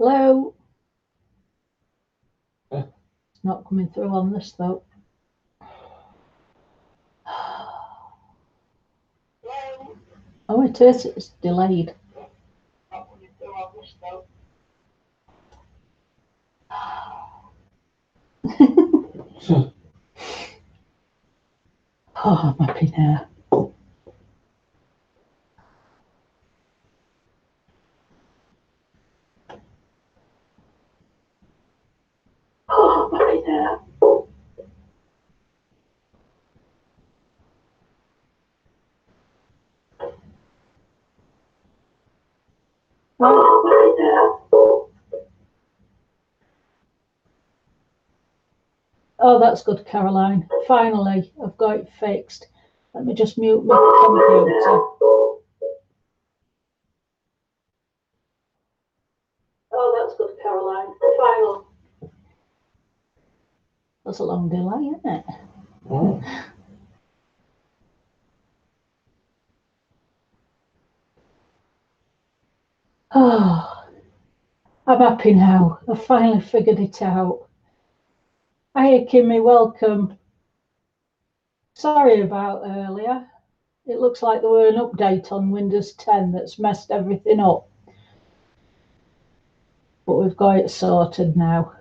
Hello? It's not coming through on this though. Oh, it is. It's delayed. Oh, I'm happy now. Oh, I'm happy now. Oh, I'm happy now. Oh, that's good, Caroline. Finally, I've got it fixed. Let me just mute my computer. Oh, that's good, Caroline. Finally. That's a long delay, isn't it? Oh, I'm happy now. I've finally figured it out. Hiya, Kimmy, welcome. Sorry about earlier. It looks like there were an update on Windows 10 that's messed everything up. But we've got it sorted now.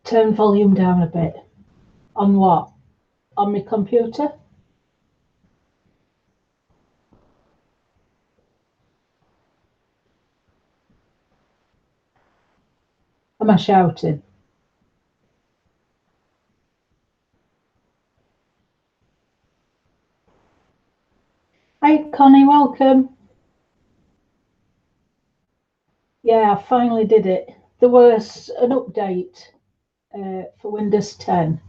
Turn volume down a bit. On what? On my computer? Am I shouting? Hi, Connie, welcome. Yeah, I finally did it. There was an update for Windows 10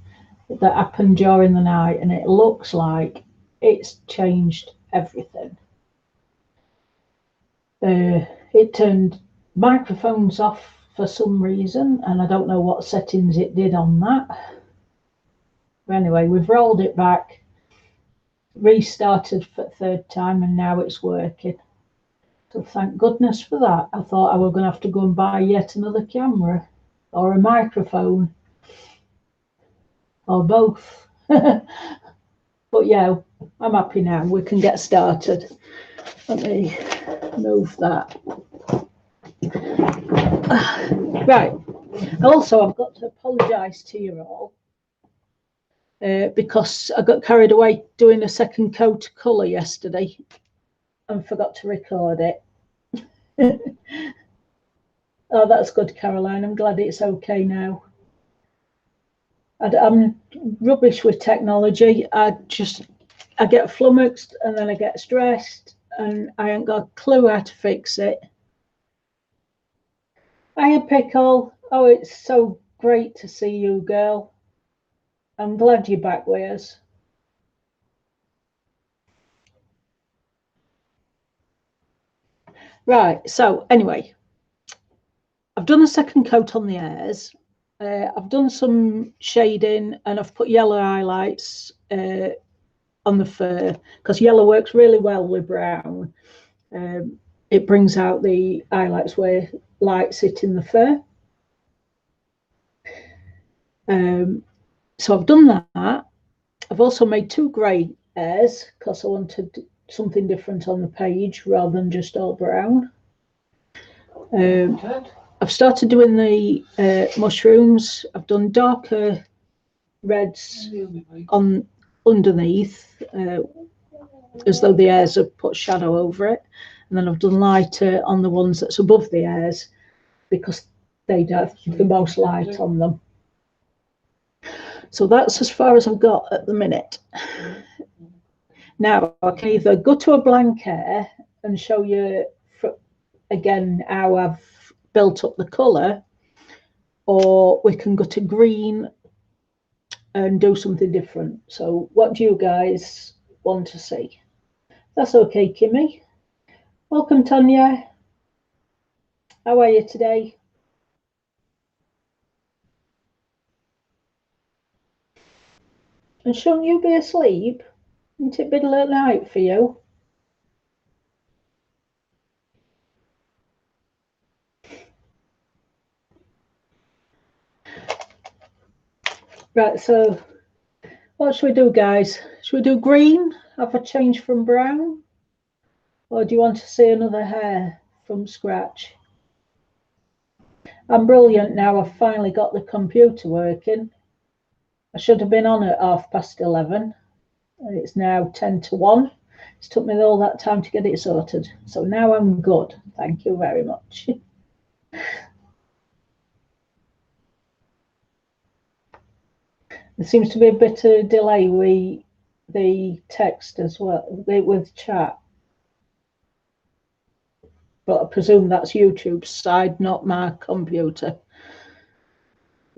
that happened during the night, and it looks like it's changed everything. It turned microphones off for some reason, and I don't know what settings it did on that. But anyway, we've rolled it back, restarted for the third time, and now it's working. So thank goodness for that. I thought I was going to have to go and buy yet another camera or a microphone or both. But yeah, I'm happy now. We can get started. Let me move that. Right. Also, I've got to apologise to you all because I got carried away doing a second coat of colour yesterday and forgot to record it. Oh, that's good, Caroline. I'm glad it's okay now. I'm rubbish with technology. I get flummoxed and then I get stressed and I ain't got a clue how to fix it. Hiya, Pickle. Oh, it's so great to see you, girl. I'm glad you're back with us. Right, so anyway, I've done a second coat on the Hares. I've done some shading and I've put yellow highlights on the fur because yellow works really well with brown. It brings out the highlights where light sit in the fur. So I've done that. I've also made 2 grey hairs because I wanted something different on the page rather than just all brown. I've started doing the mushrooms. I've done darker reds on underneath, as though the hairs have put shadow over it. And then I've done lighter on the ones that's above the hairs because they'd have the most light on them. So that's as far as I've got at the minute. Now I can either go to a blank hair and show you again how I've built up the colour, or we can go to green and do something different. So what do you guys want to see? That's okay, Kimmy. Welcome, Tanya. How are you today? And shouldn't you be asleep? Isn't it middle of the night for you? Right, so what should we do, guys? Should we do green? Have a change from brown? Or do you want to see another hare from scratch? I'm brilliant now. I've finally got the computer working. I should have been on at 11:30. It's now 10 to 1. It's took me all that time to get it sorted. So now I'm good. Thank you very much. There seems to be a bit of delay with the text as well, with chat. But I presume that's YouTube's side, not my computer.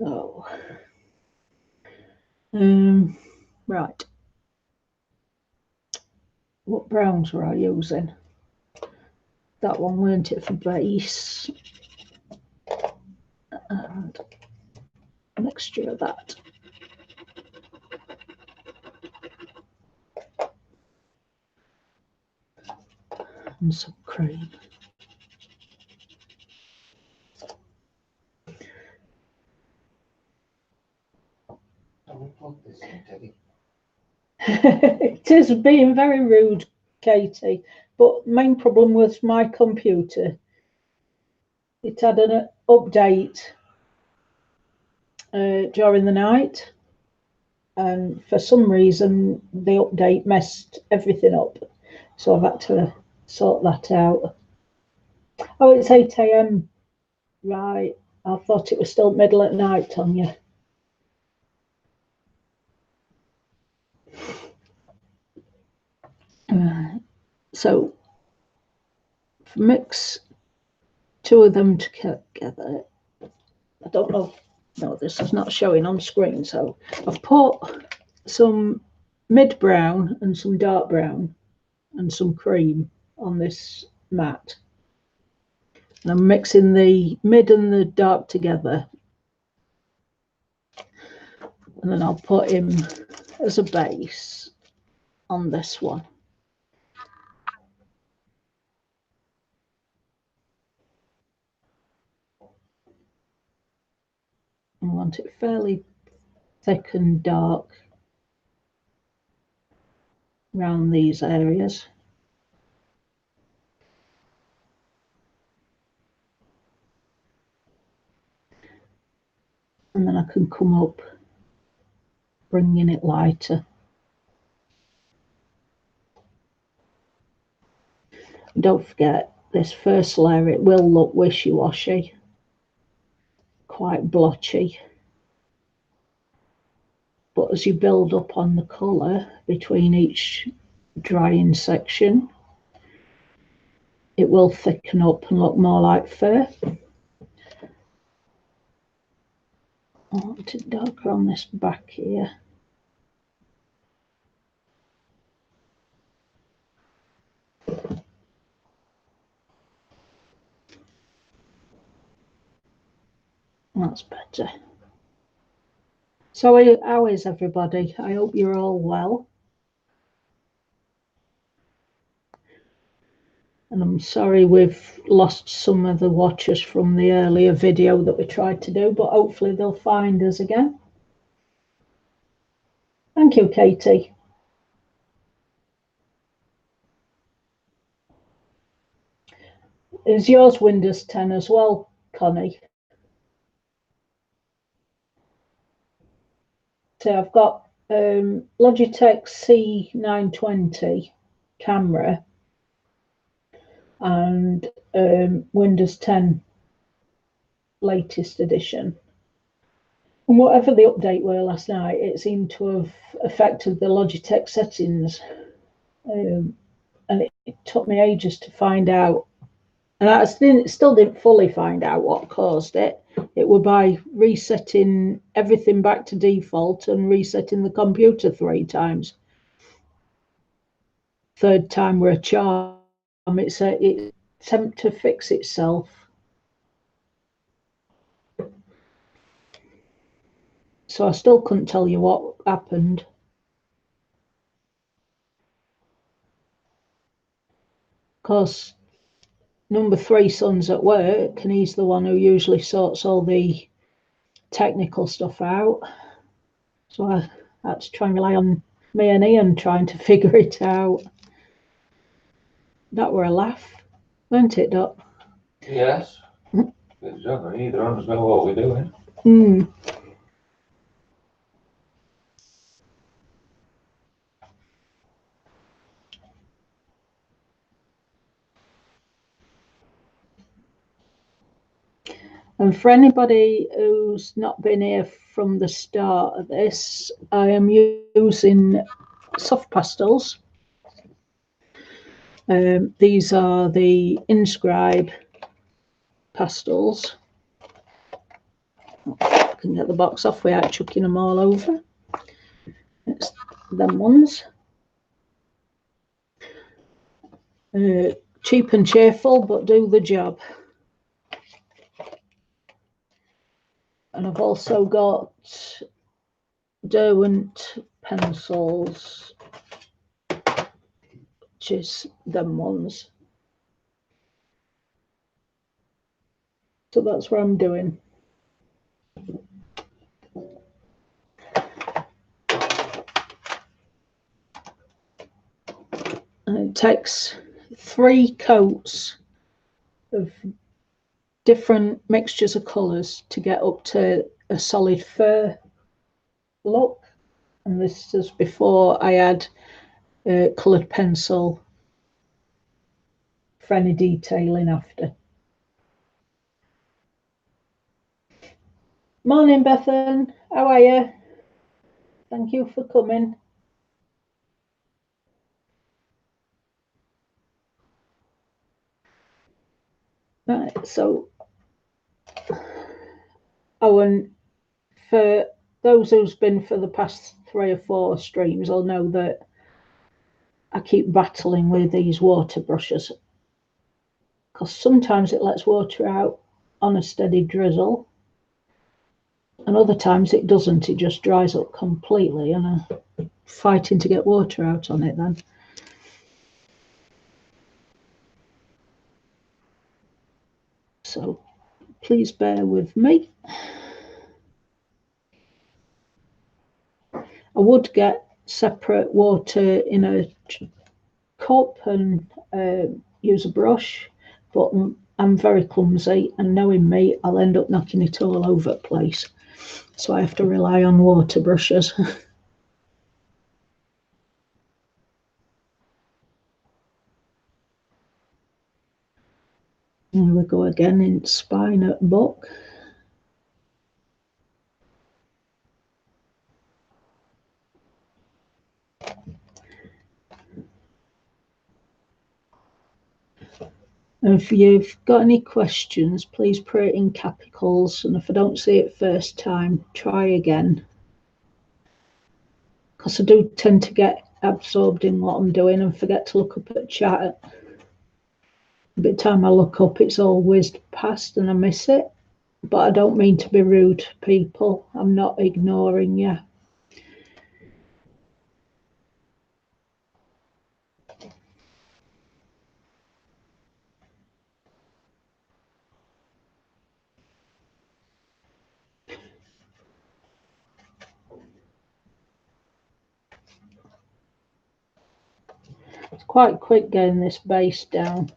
Oh. Right. What browns were I using? That one, weren't it, for base? And a mixture of that. And some cream. It is being very rude, Katie. But main problem was my computer. It had an update during the night, and for some reason the update messed everything up. So I've had to sort that out. Oh, it's 8 a.m. Right. I thought it was still middle at night, Tonya. So mix two of them together. I don't know. No, this is not showing on screen. So I've put some mid brown and some dark brown and some cream on this mat. And I'm mixing the mid and the dark together. And then I'll put him as a base on this one. I want it fairly thick and dark around these areas. And then I can come up bringing it lighter. And don't forget, this first layer, it will look wishy-washy, quite blotchy. But as you build up on the colour between each drying section, it will thicken up and look more like fur. I want it darker on this back here. That's better. So how is everybody? I hope you're all well. And I'm sorry we've lost some of the watchers from the earlier video that we tried to do, but hopefully they'll find us again. Thank you, Katie. Is yours Windows 10 as well, Connie? So I've got Logitech C920 camera and Windows 10 latest edition. And whatever the update were last night, it seemed to have affected the Logitech settings. And it took me ages to find out. And I still didn't fully find out what caused it. It was by resetting everything back to default and resetting the computer 3 times. Third time were a charm. It's attempt to fix itself. So I still couldn't tell you what happened. course, number 3 son's at work, and he's the one who usually sorts all the technical stuff out. So I had to try and rely on me and Ian trying to figure it out. That were a laugh, weren't it, Doc? Yes. Good job. Neither of us know what we're doing. And for anybody who's not been here from the start of this, I am using soft pastels. These are the Inscribe pastels. I can get the box off without chucking them all over. It's them ones. Cheap and cheerful, but do the job. And I've also got Derwent pencils, which is them ones. So that's what I'm doing. And it takes 3 coats of different mixtures of colours to get up to a solid fur look. And this is before I add coloured pencil for any detailing after. Morning, Bethan. How are you? Thank you for coming. Right, so and for those who's been for the past 3 or 4 streams, will know that I keep battling with these water brushes, because sometimes it lets water out on a steady drizzle, and other times it doesn't. It just dries up completely, and I'm fighting to get water out on it then. So please bear with me. I would get separate water in a cup and use a brush, but I'm very clumsy, and knowing me, I'll end up knocking it all over the place. So I have to rely on water brushes. Here we go again in spine at book. If you've got any questions, please put it in capitals, and if I don't see it first time, try again. Because I do tend to get absorbed in what I'm doing and forget to look up at chat. By the time I look up, it's all whizzed past and I miss it. But I don't mean to be rude to people. I'm not ignoring you. It's quite quick getting this base down.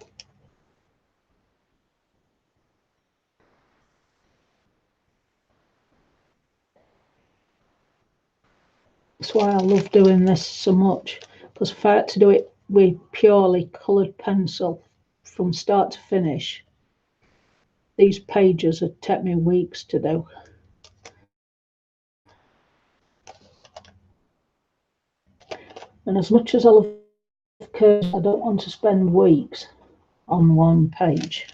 That's why I love doing this so much, because if I had to do it with purely coloured pencil from start to finish, these pages would take me weeks to do. And as much as I love curves, I don't want to spend weeks on one page.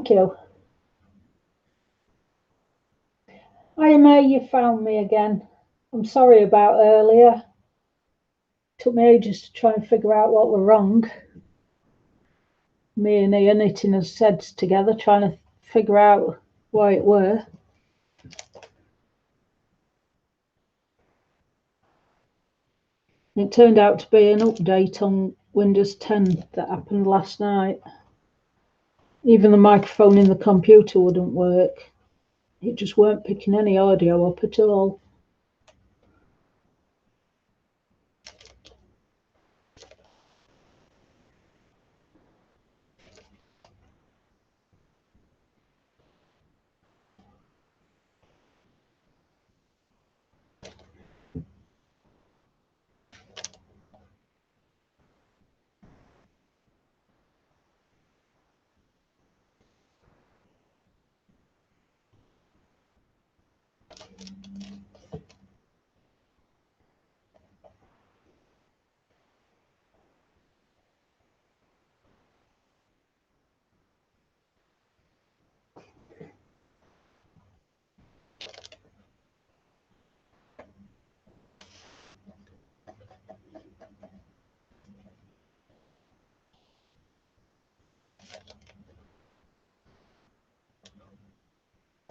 Thank you. Hi, May, you found me again. I'm sorry about earlier. Took me ages to try and figure out what were wrong. Me and Ian knitting his heads together, trying to figure out why it were. It turned out to be an update on Windows 10 that happened last night. Even the microphone in the computer wouldn't work. It just weren't picking any audio up at all.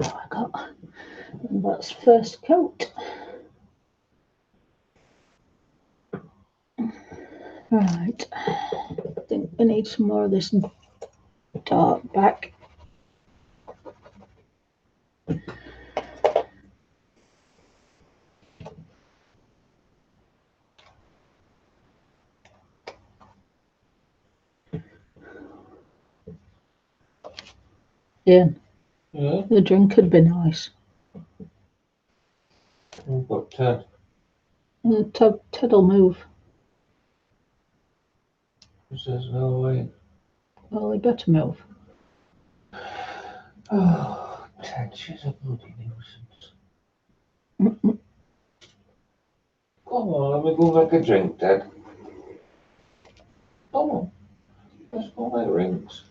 I got that's first coat. Right, I think I need some more of this dark back. Ian, Yeah. the drink would be nice. We've got Ted. Ted'll move. There's no way. Well, he better move. Oh, Ted, she's a bloody nuisance. Come on, let me go make a drink, Ted. Come on. Let's go make drinks.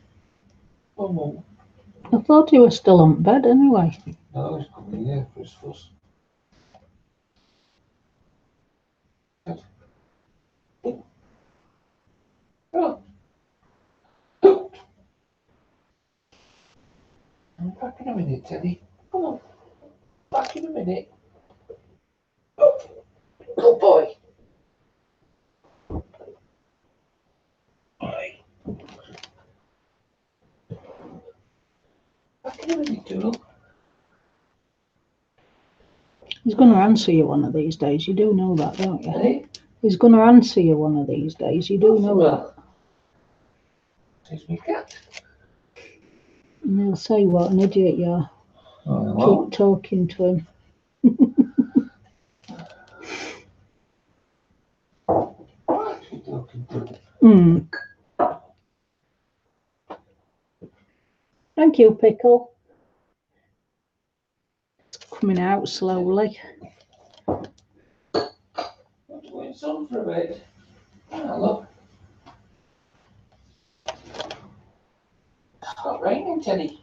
Come on. I thought he was still on bed anyway. No, he's coming here for his fuss. Ted. Oh. I'm back in a minute, Teddy. Come on. Back in a minute. Oh, good boy. Aye. Back in a minute, Doodle. He's going to answer you one of these days. You do know that, don't you? Hey? He's going to answer you one of these days. You do know that. It's me cat. And he'll say what an idiot you are. Oh, well. Keep talking to him. What are you talking to? Thank you, Pickle. It's coming out slowly. Want to go in sun for a bit? Ah, look. It's not raining, Teddy.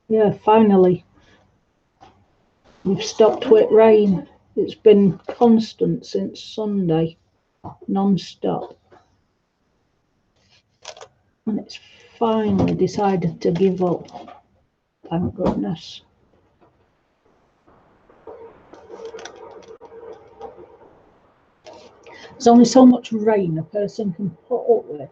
Yeah, finally. We've stopped with rain. It's been constant since Sunday, non-stop. And it's finally decided to give up. Thank goodness. There's only so much rain a person can put up with.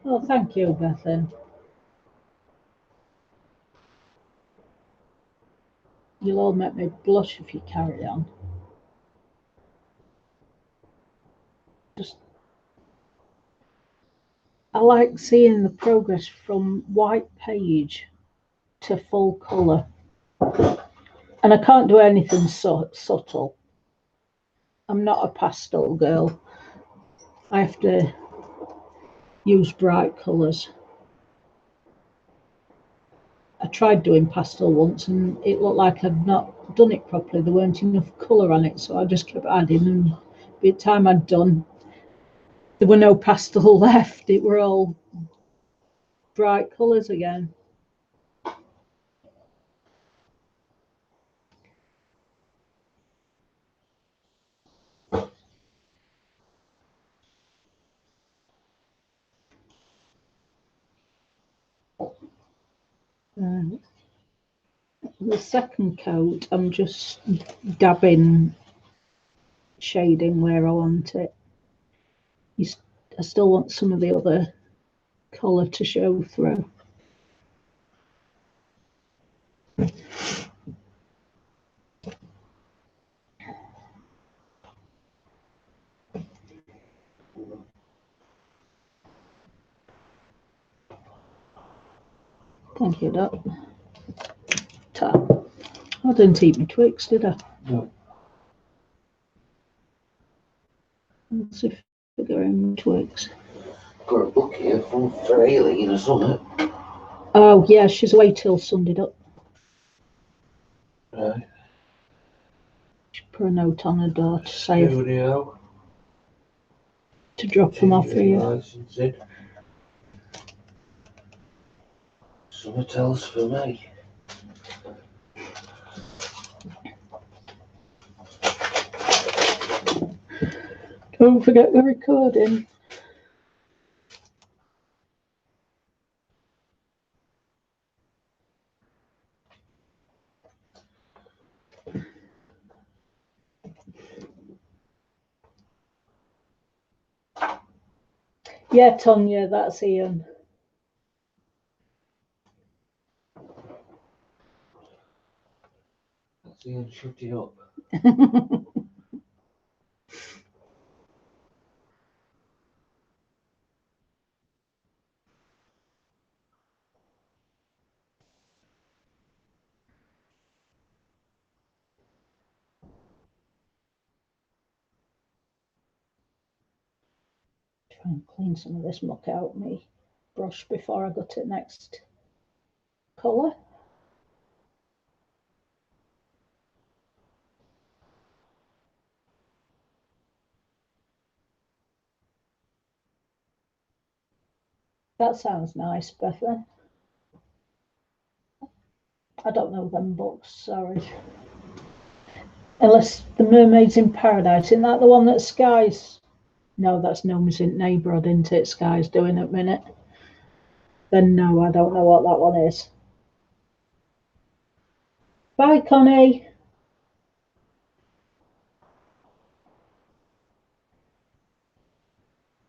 Oh, thank you, Bethan. You'll all make me blush if you carry on. I like seeing the progress from white page to full colour. And I can't do anything so subtle. I'm not a pastel girl. I have to use bright colours. I tried doing pastel once and it looked like I'd not done it properly. There weren't enough colour on it, so I just kept adding and the time I'd done, there were no pastel left. It were all bright colours again. The second coat, I'm just dabbing shading where I want it. I still want some of the other colour to show through. Thank you, Doc. I didn't eat my Twix, did I? No. Let's see if I go in my Twix. Got a book here for Aileen or something. Oh, yeah, she's away till Sunday, Doc. Right. She put a note on her door to say Studio. to drop them off for you. Licensing. Something else for me. Don't forget we're recording. Yeah, Tonya, that's Ian. That's Ian shutting up. Try and clean some of this muck out me brush before I go to the next colour. That sounds nice, Bethan. I don't know them books, sorry. Unless The Mermaids in Paradise, isn't that the one that Sky's? No, that's Gnomes in Neighbourhood, isn't it? Sky's doing at the minute. Then no, I don't know what that one is. Bye, Connie.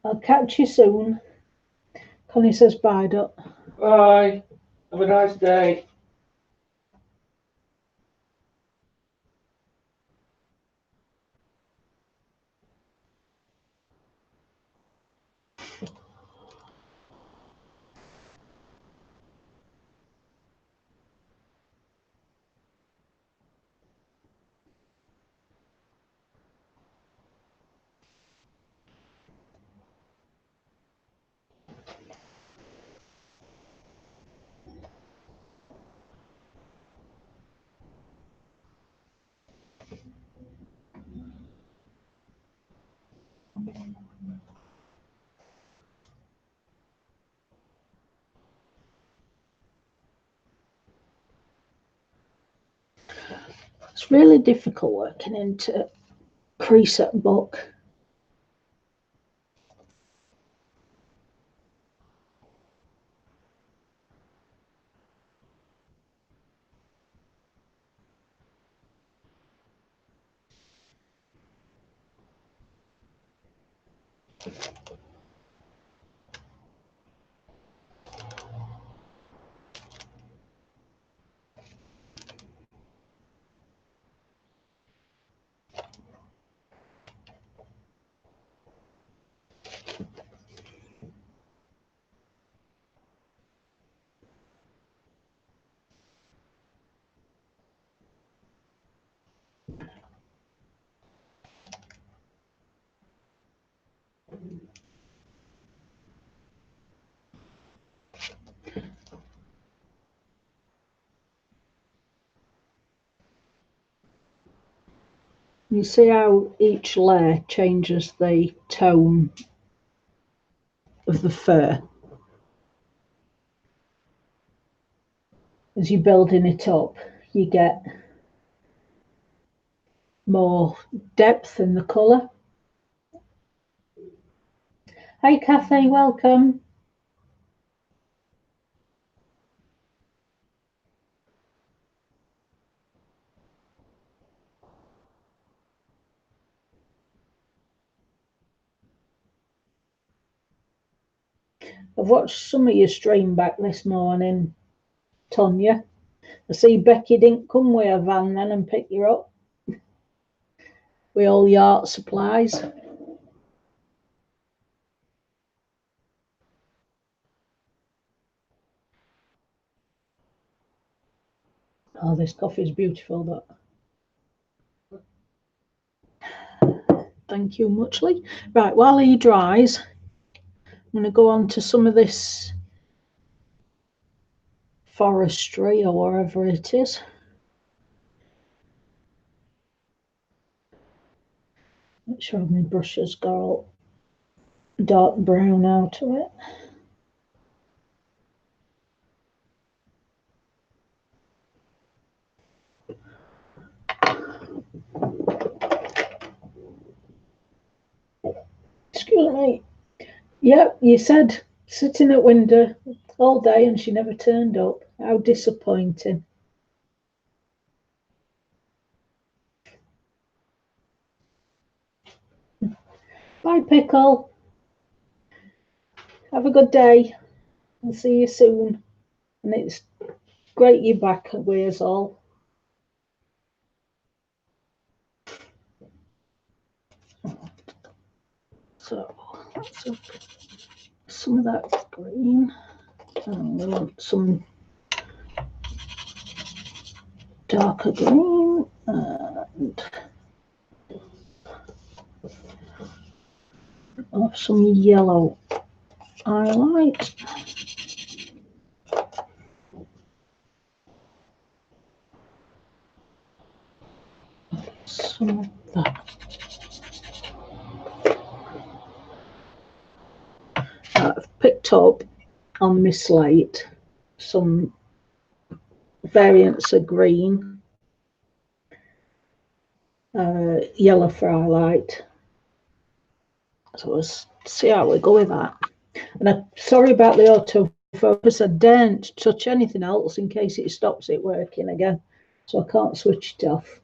I'll catch you soon. Connie says bye, Dot. Bye. Have a nice day. It's really difficult working into crease at book. You see how each layer changes the tone of the fur as you're building it up. You get more depth in the colour. Hey Kathy, welcome. I've watched some of your stream back this morning, Tonya. I see Becky didn't come with a van then and pick you up with all your art supplies. Oh, this coffee is beautiful, but thank you muchly. Right, while he dries, I'm going to go on to some of this forestry or wherever it is. Make sure my brush has got all dark brown out of it. Excuse me. Yep, you said sitting at window all day and she never turned up. How disappointing. Bye, Pickle. Have a good day. I'll see you soon. And it's great you're back with us all. So let's have some of that green. And we want some darker green and some yellow highlight. Some of that. I've picked up on my slate some variants of green, yellow for highlight. So let's see how we go with that. And I'm sorry about the autofocus. I daren't touch anything else in case it stops it working again. So I can't switch it off.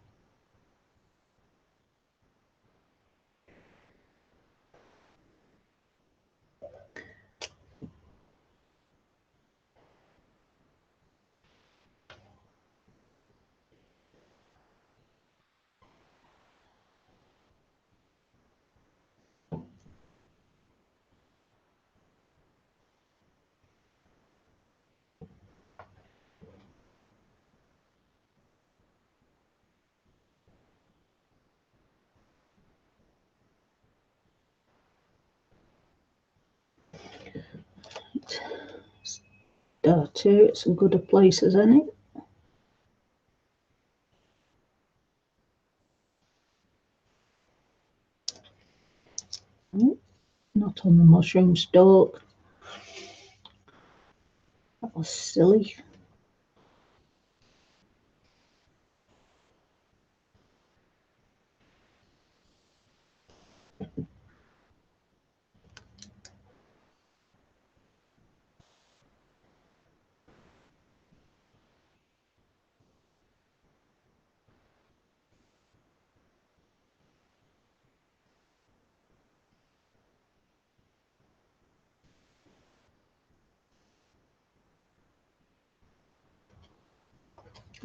Dirty, it's as good a place as any. Not on the mushroom stalk. That was silly.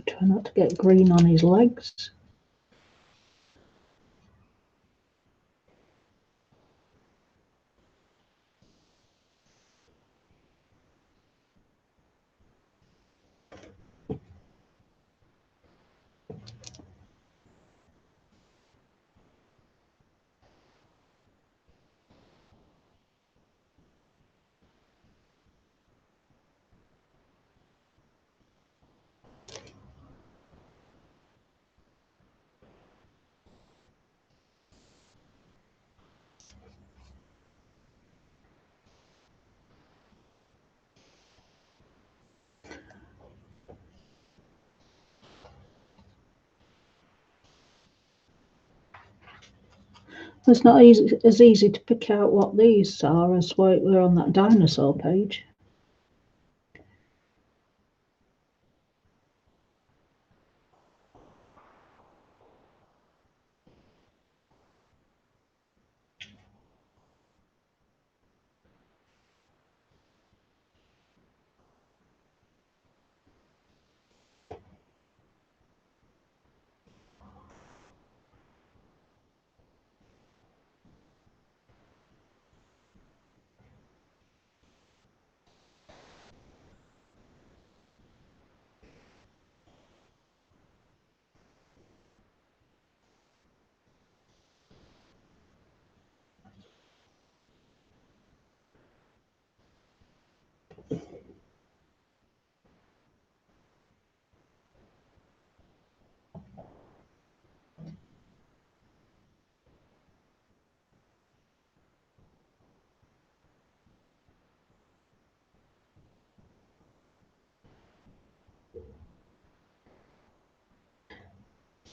Try not to get green on his legs. It's not easy, as easy to pick out what these are as we're on that dinosaur page.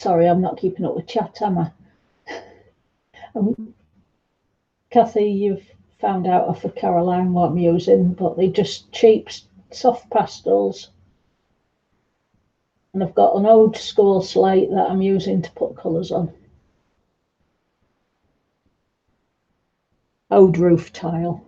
Sorry, I'm not keeping up with chat, am I? Kathy, you've found out off of Caroline what I'm using, but they're just cheap, soft pastels. And I've got an old school slate that I'm using to put colours on. Old roof tile.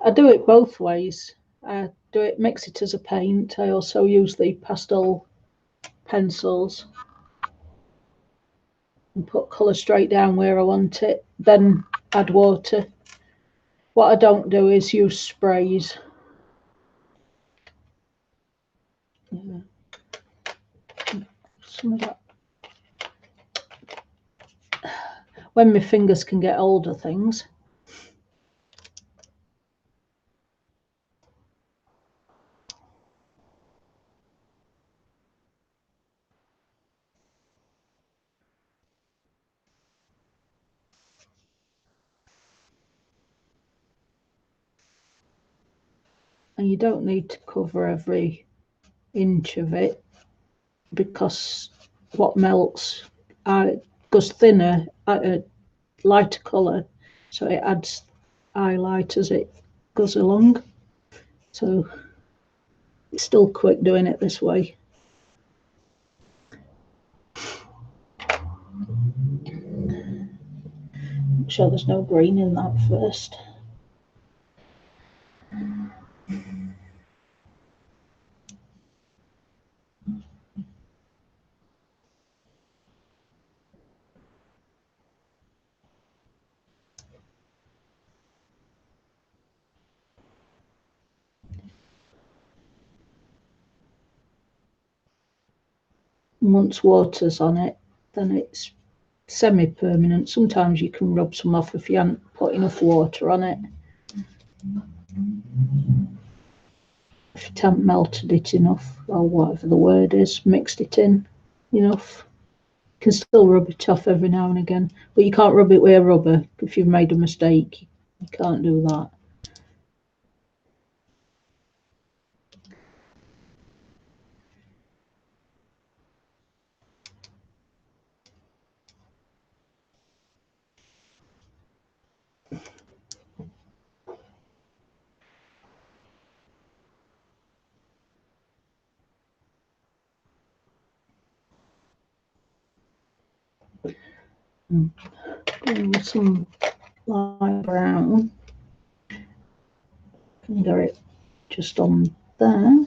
I do it both ways. I do it, mix it as a paint. I also use the pastel pencils and put colour straight down where I want it, then add water. What I don't do is use sprays. Yeah. Some of that. When my fingers can get older things. And you don't need to cover every inch of it, because what melts goes thinner, lighter colour, so it adds highlight as it goes along. So it's still quick doing it this way. Make sure there's no green in that first. Once water's on it, then it's semi-permanent. Sometimes you can rub some off if you haven't put enough water on it. If you haven't melted it enough, or whatever the word is, mixed it in enough. You can still rub it off every now and again, but you can't rub it with a rubber. If you've made a mistake, you can't do that. Some light brown. Can get it just on there.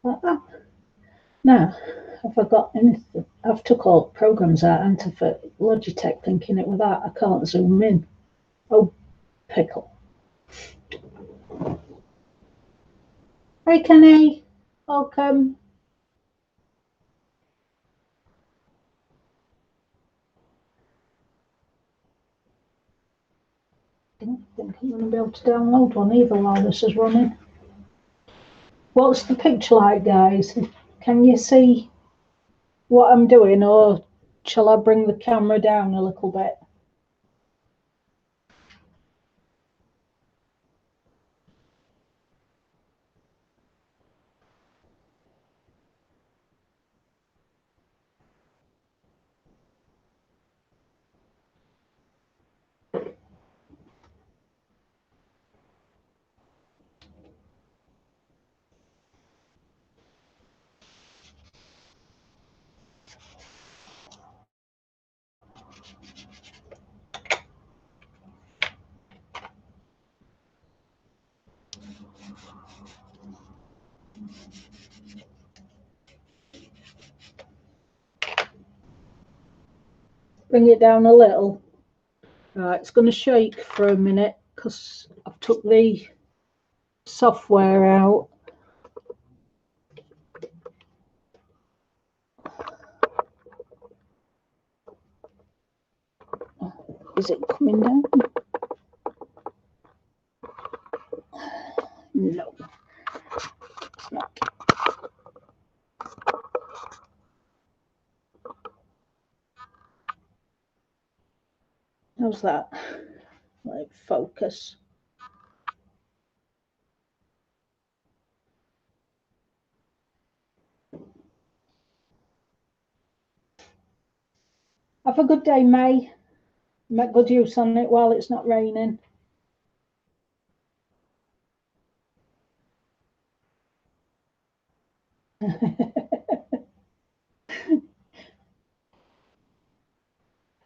Like that. Now, have I got anything? I've took all programs out and for Logitech thinking it with that. I can't zoom in. Oh, pickle. Hey Kenny, welcome. I don't think I'm going to be able to download one either while this is running. What's the picture like, guys? Can you see what I'm doing, or shall I bring the camera down a little bit? Bring it down a little. Right, it's going to shake for a minute because I've took the software out. Is it coming down? No, it's not. How's that? Like focus. Have a good day, May. Make good use on it while it's not raining.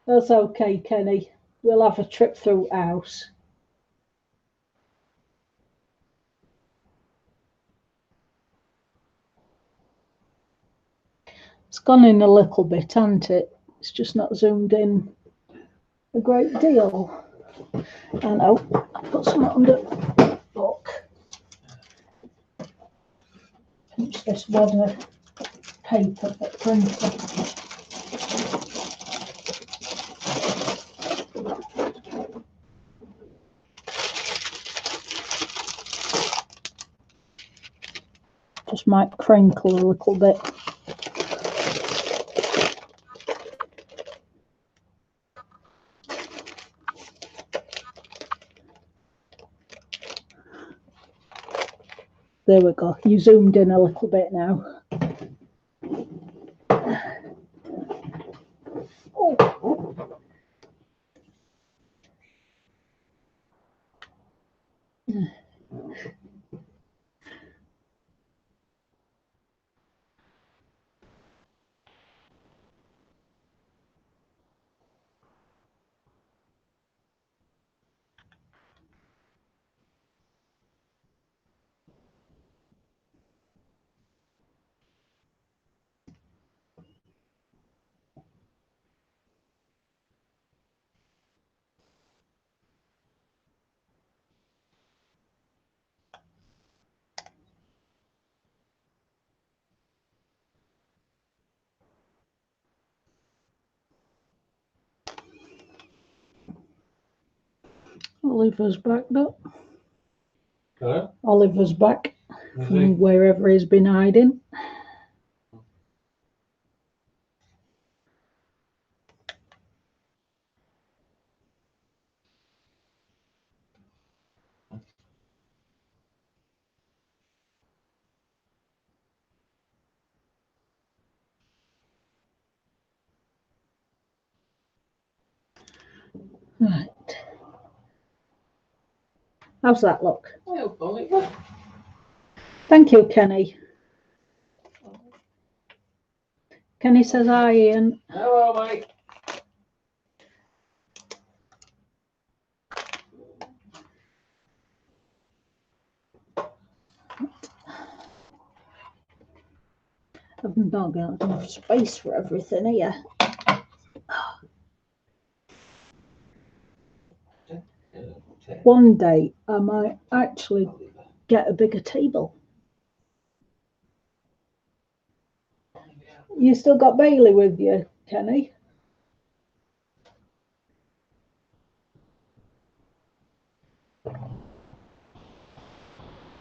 That's okay, Kenny. We'll have a trip through house. It's gone in a little bit, hasn't it? It's just not zoomed in a great deal. I know. I put some under the book. Pinch this wad of paper for printer. Just might crinkle a little bit. There we go. You zoomed in a little bit now. Oh. Oliver's back, though. Hello? Oliver's back from wherever he's been hiding. Right. How's that look? Thank you, Kenny. Kenny says hi, Ian. Hello, mate. I've not got enough space for everything here. One day I might actually get a bigger table. You still got Bailey with you, Kenny?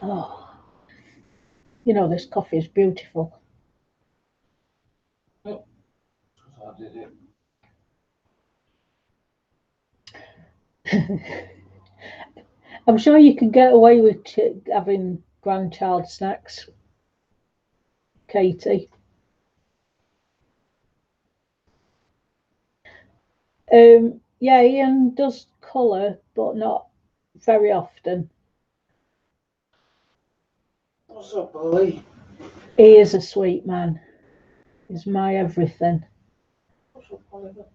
Oh, you know, this coffee is beautiful. I did it. I'm sure you could get away with having grandchild snacks, Katie. Yeah, Ian does colour, but not very often. What's up, Ollie? He is a sweet man. He's my everything. What's up, Oliver?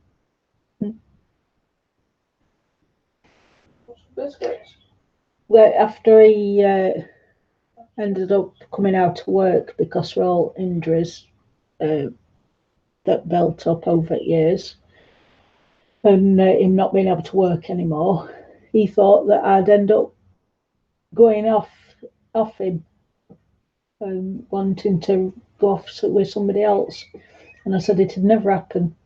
Hmm. What's the biscuits? Well, after he ended up coming out of work because we're all injuries that built up over years, and him not being able to work anymore, he thought that I'd end up going off him, wanting to go off with somebody else. And I said it'd never happen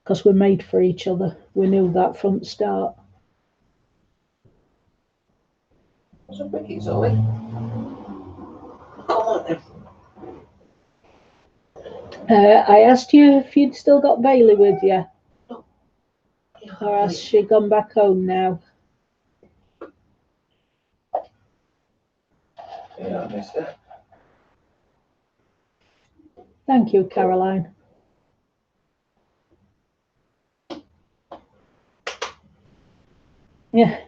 because we're made for each other. We knew that from the start. What's up, Vicky's, Ollie? Come on then. I asked you if you'd still got Bailey with you, or has she gone back home now? Yeah, I missed it. Thank you, Caroline. Yeah.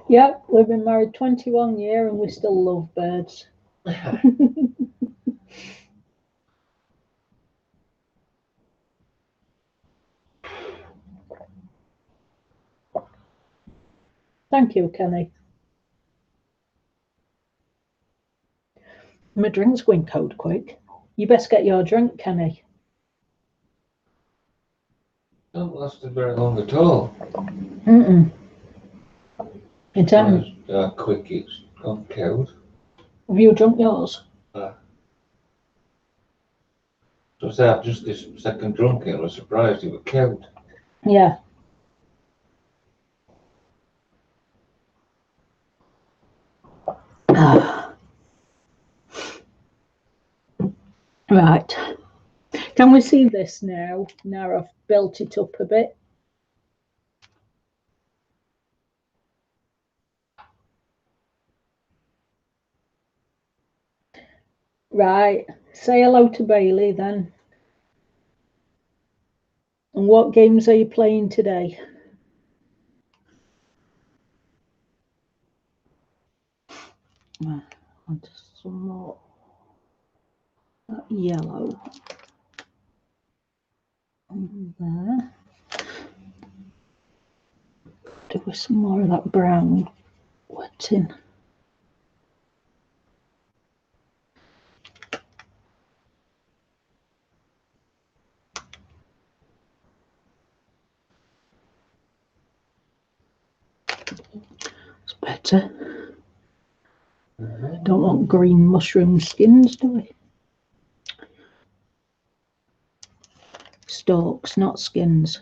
Yep, we've been married 21 years and we still love birds. Thank you, Kenny. My drink's going cold quick. You best get your drink, Kenny. Don't last very long at all. In time. How quick it's gone cold. Have you drunk yours? So I've just this second drunk it, I was surprised it was cold. Yeah. Right. Can we see this now? Now I've built it up a bit. Right. Say hello to Bailey then. And what games are you playing today? I'll just some more yellow there. Do some more of that brown wetting. It's better. Don't want green mushroom skins, do we? Stalks, not skins.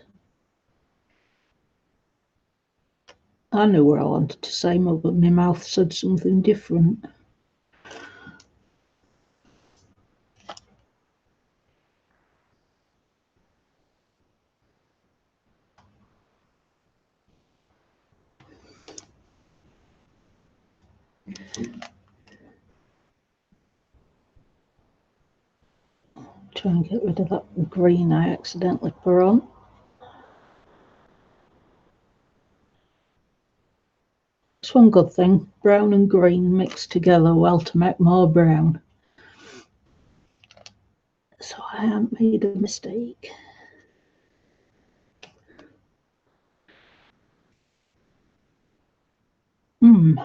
I knew what I wanted to say, but my mouth said something different. Try and get rid of that green I accidentally put on. It's one good thing, brown and green mixed together well to make more brown. So I haven't made a mistake. There's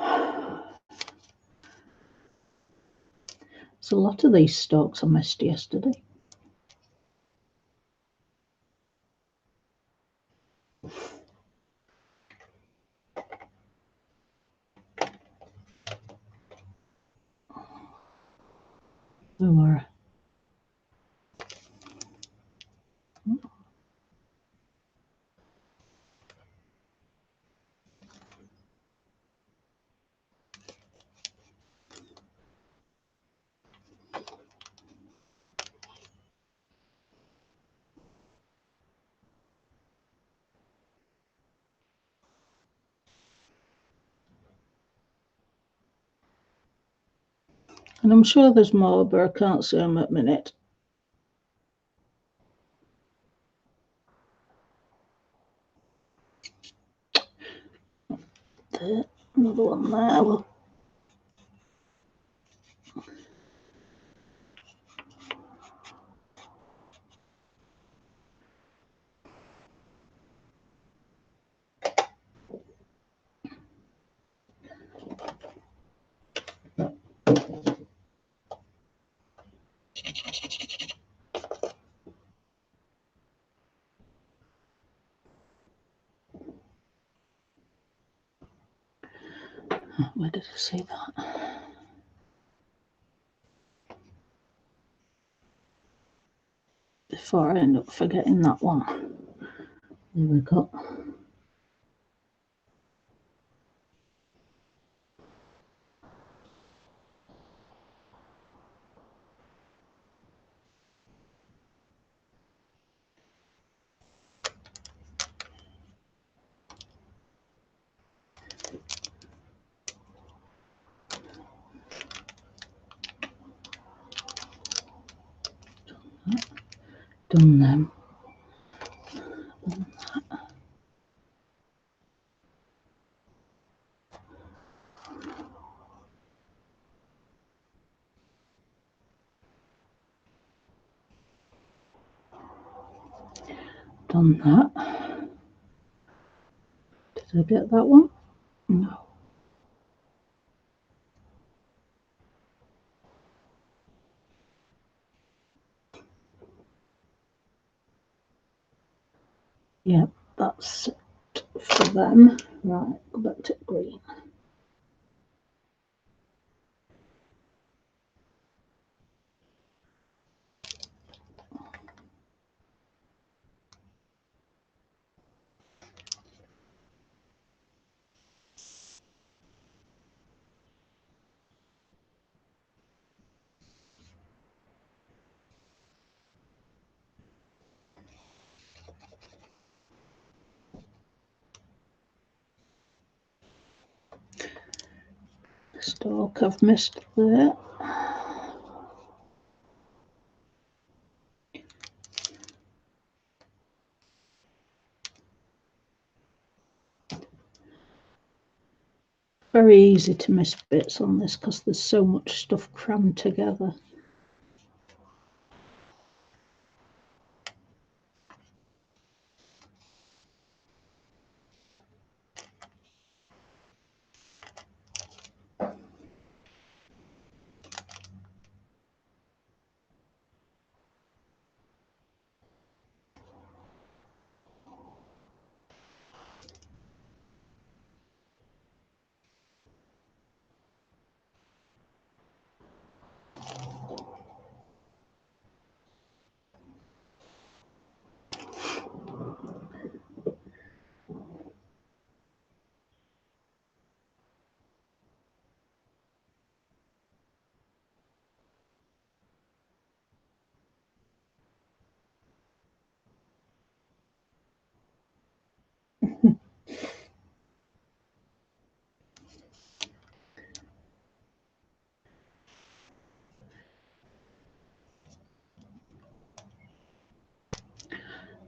a lot of these stalks I missed yesterday. Where were I? And I'm sure there's more, but I can't see them at the minute. There, another one there. Look. Where did I see that? Before I end up forgetting that one. There we go. Done them. Done that. Did I get that one? No. Yeah, that's it for them. Right, go back to green. Stalk I've missed there. Very easy to miss bits on this because there's so much stuff crammed together.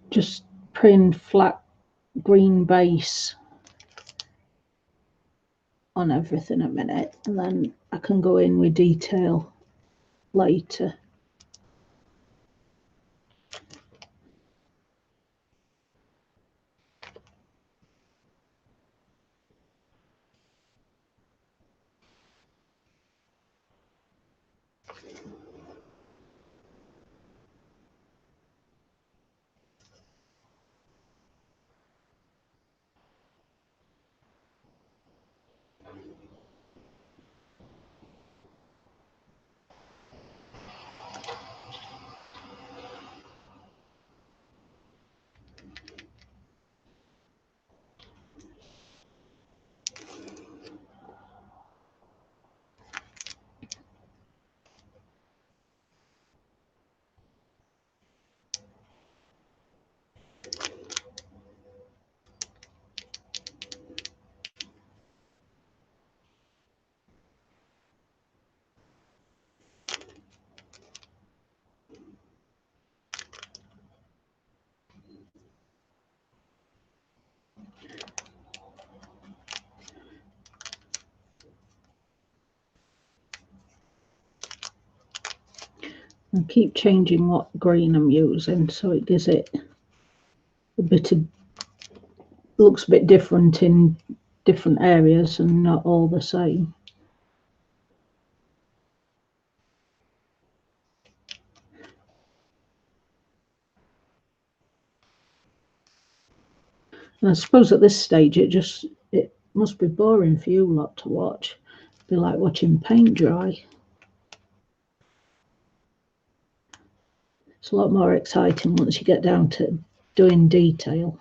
Just print flat green base on everything a minute, and then I can go in with detail later. I keep changing what green I'm using, so it gives it a bit of, looks a bit different in different areas and not all the same. And I suppose at this stage it must be boring for you lot to watch. It'd be like watching paint dry. It's a lot more exciting once you get down to doing detail.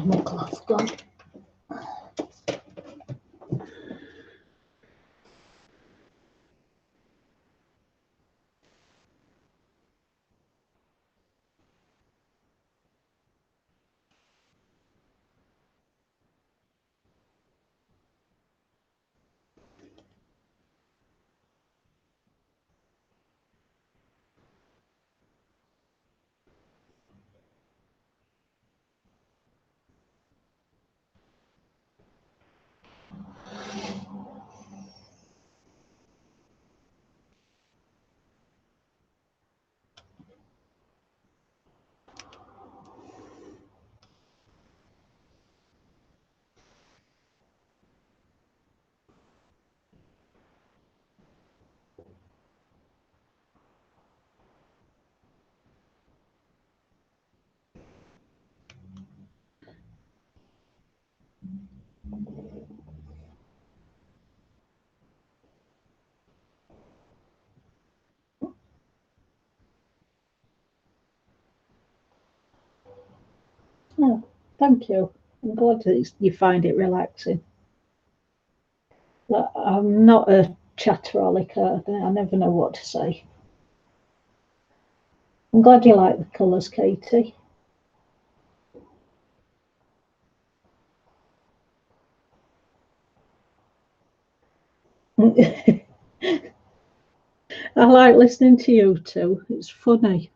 My cloth gone. Oh, thank you. I'm glad that you find it relaxing. But I'm not a chatteraholic. I never know what to say. I'm glad you like the colours, Katie. I like listening to you too. It's funny.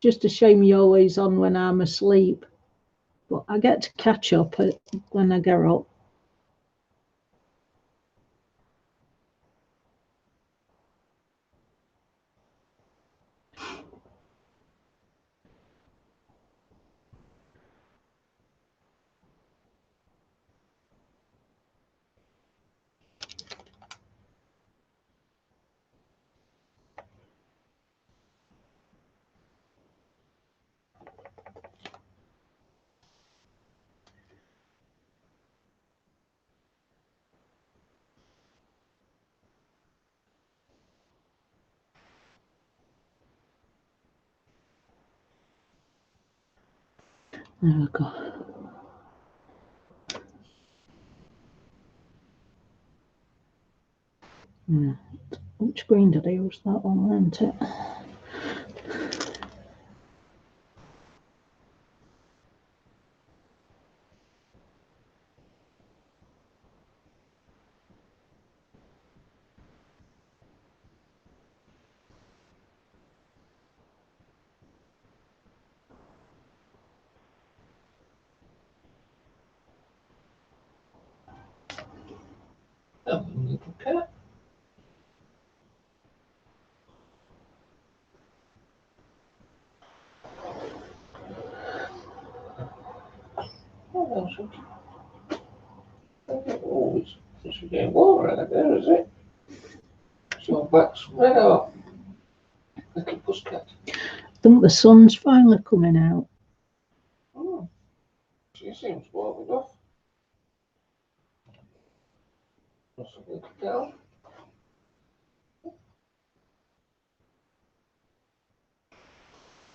Just a shame you're always on when I'm asleep. But I get to catch up when I get up. There we go. Yeah. Which green did I use? That one, wasn't it? Oh, little cat. Oh, It's getting warmer out there, is it? So back some red out. Little pussycat. I think the sun's finally coming out. Oh, she seems warm enough. That's a little cow.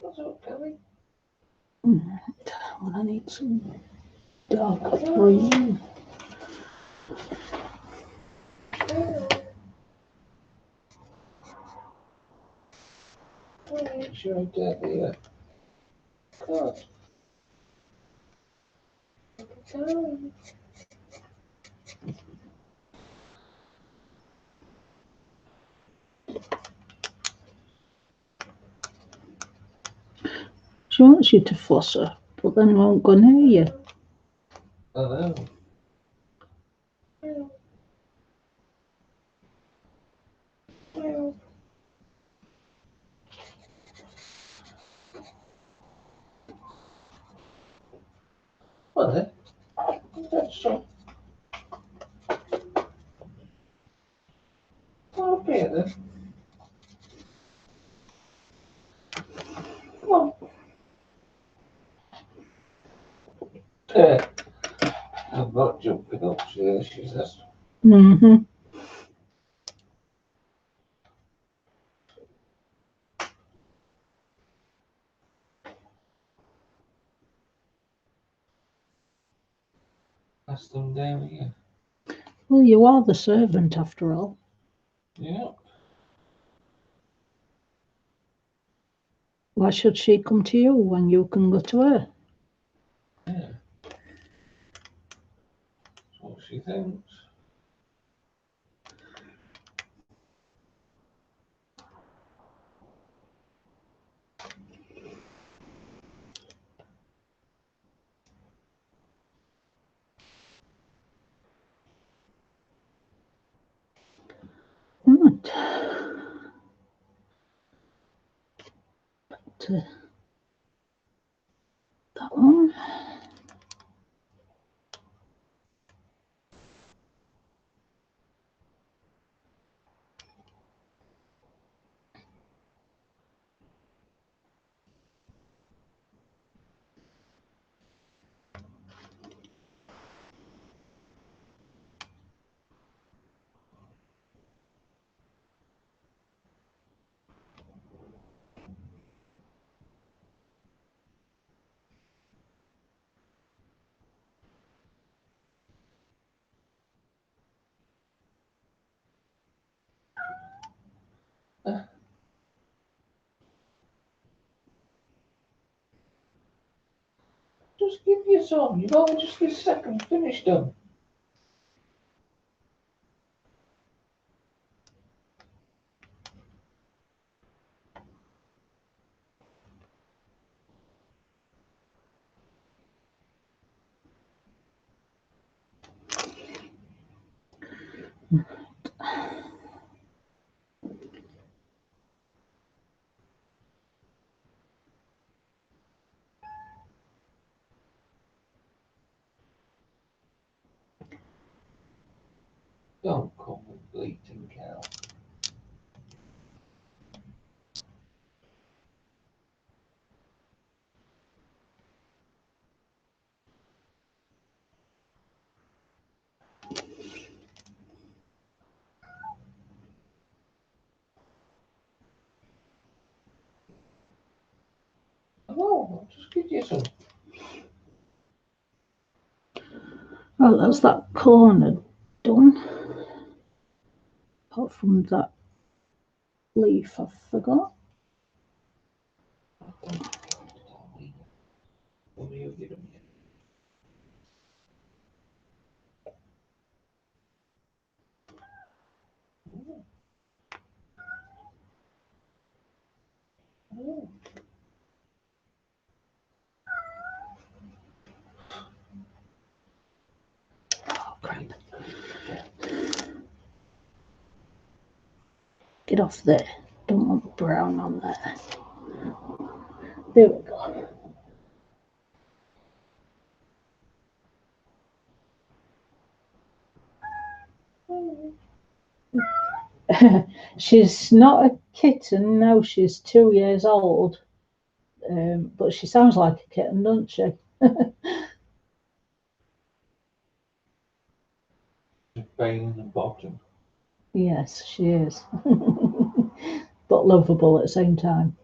What's up, Kelly? Well, I need some dark green. Make sure I get the card. She wants you to fuss her, but then won't go near you. I know. Well then, that's so. Well, up here then. Come on. I'm not jumping up, she says. Mm-hmm. Pass them down here. Well, you are the servant after all. Yeah. Why should she come to you when you can go to her? Yeah. That's what she thinks. Right. But, that one. Just give you some. You've only just this second finished them. Don't come with bleating cow. No, I'll just give you some. Well, that's that corner done. Apart from that leaf I forgot. What will you give them? Oh. Oh, crap. Get off there. Don't want brown on there. There we go. She's not a kitten, no, she's 2 years old. But she sounds like a kitten, doesn't she? Pain in the bottom. Yes, she is. But lovable at the same time.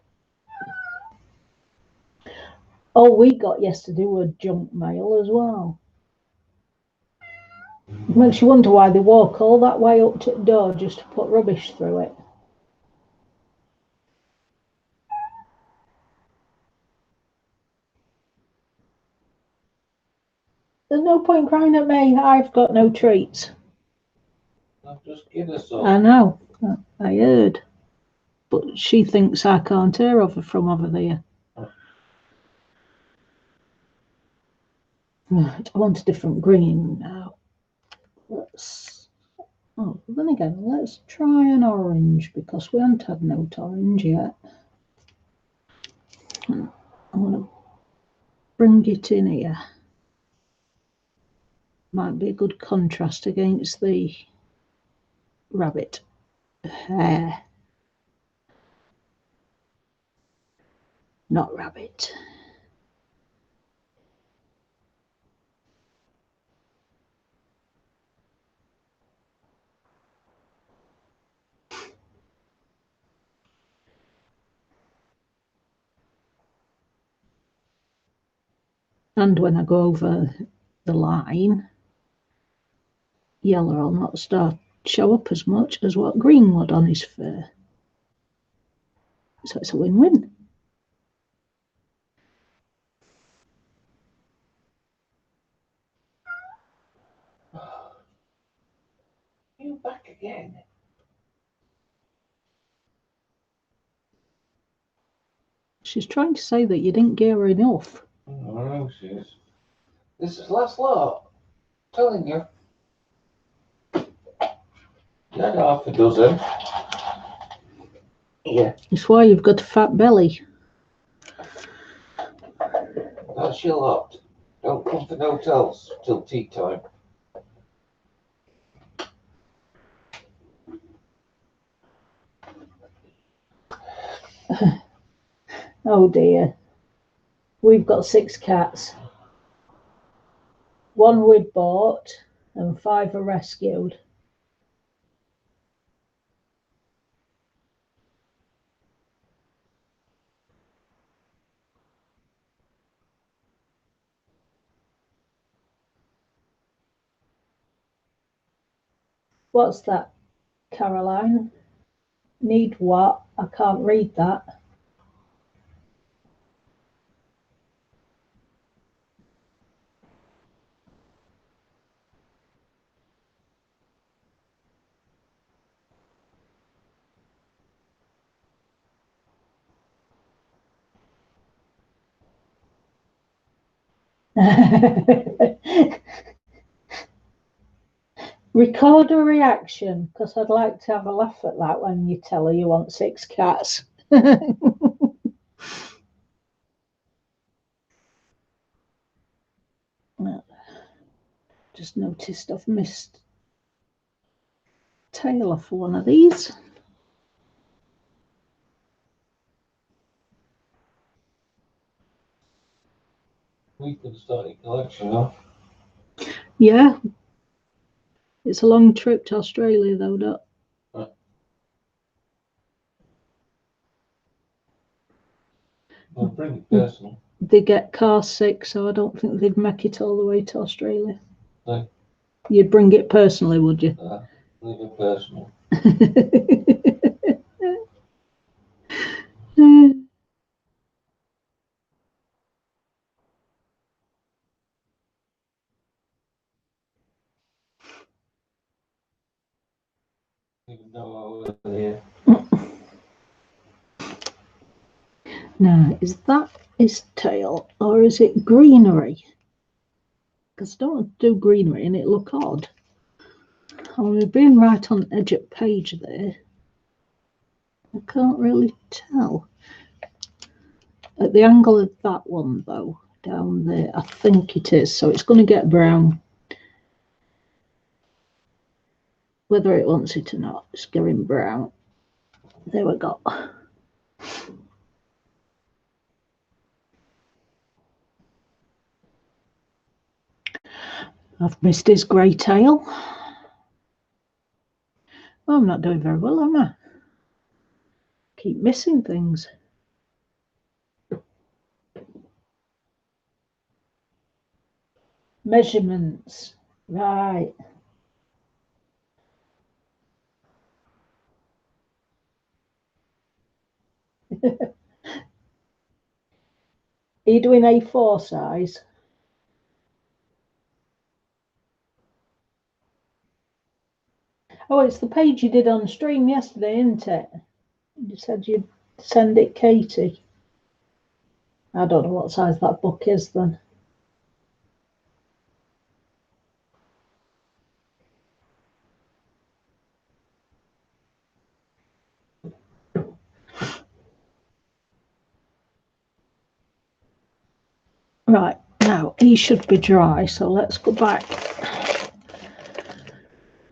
All we got yesterday were junk mail as well. It makes you wonder why they walk all that way up to the door just to put rubbish through it. There's no point crying at me. I've got no treats. I've just given her some. I know. I heard. But she thinks I can't hear of her from over there. Right, I want a different green now. Then again, let's try an orange because we haven't had no orange yet. I'm going to bring it in here. Might be a good contrast against the rabbit hare. Not rabbit. And when I go over the line, yellow will not show up as much as what green would on his fur. So it's a win-win. You back again? She's trying to say that you didn't give her enough. I know she is. This is last lot. Telling you. You had half a dozen. Yeah. It's why you've got a fat belly. That's your lot. Don't come to no hotels till tea time. Oh dear. We've got 6 cats. 1 we've bought and 5 are rescued. What's that, Caroline? Need what? I can't read that. Record a reaction because I'd like to have a laugh at that when you tell her you want 6 cats. Just noticed I've missed tail off one of these. We could start a collection off. Yeah. It's a long trip to Australia though, Doc. I'll bring it personal. They get car sick, so I don't think they'd make it all the way to Australia. No. You'd bring it personally, would you? Leave it personal. Even though I was here. Now, is that his tail or is it greenery? Because I don't want to do greenery and it look odd. I'm being right on the edge of the page there. I can't really tell. At the angle of that one though, down there, I think it is. So it's going to get brown. whether it wants it or not. It's going brown. There we go. I've missed his grey tail. Oh, I'm not doing very well, am I? Keep missing things. Measurements. Right. Are you doing A4 size? Oh, it's the page you did on stream yesterday, isn't it? You said you'd send it Katie. I don't know what size that book is then. Right, now he should be dry, so let's go back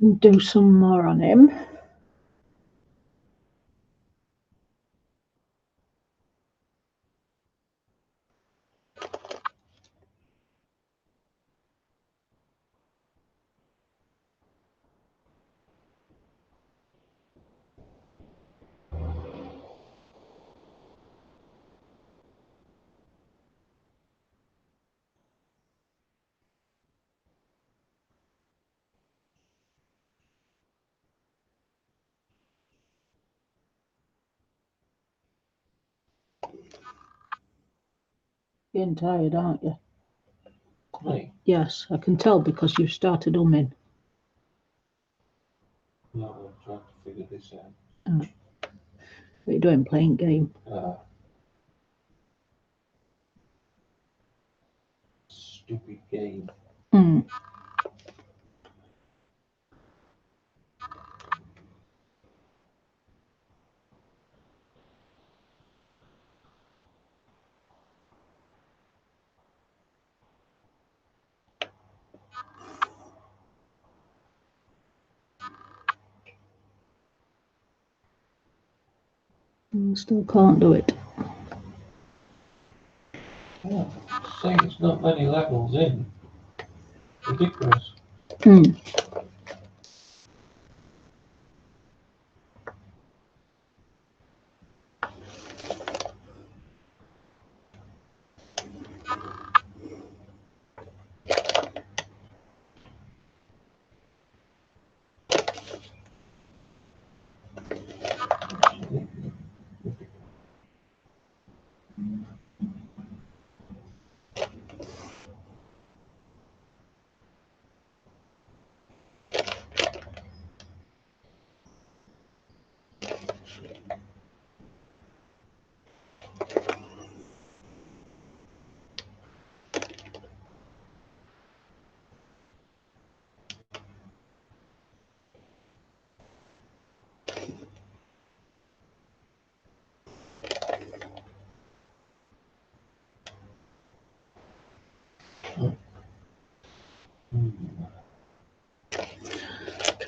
and do some more on him. Getting tired, aren't you? Me? Yes, I can tell because you've started humming. No, I'm trying to figure this out. What are you doing? Playing game? Stupid game. Mm. Still can't do it. Oh, say it's not many levels in. Ridiculous. Mm.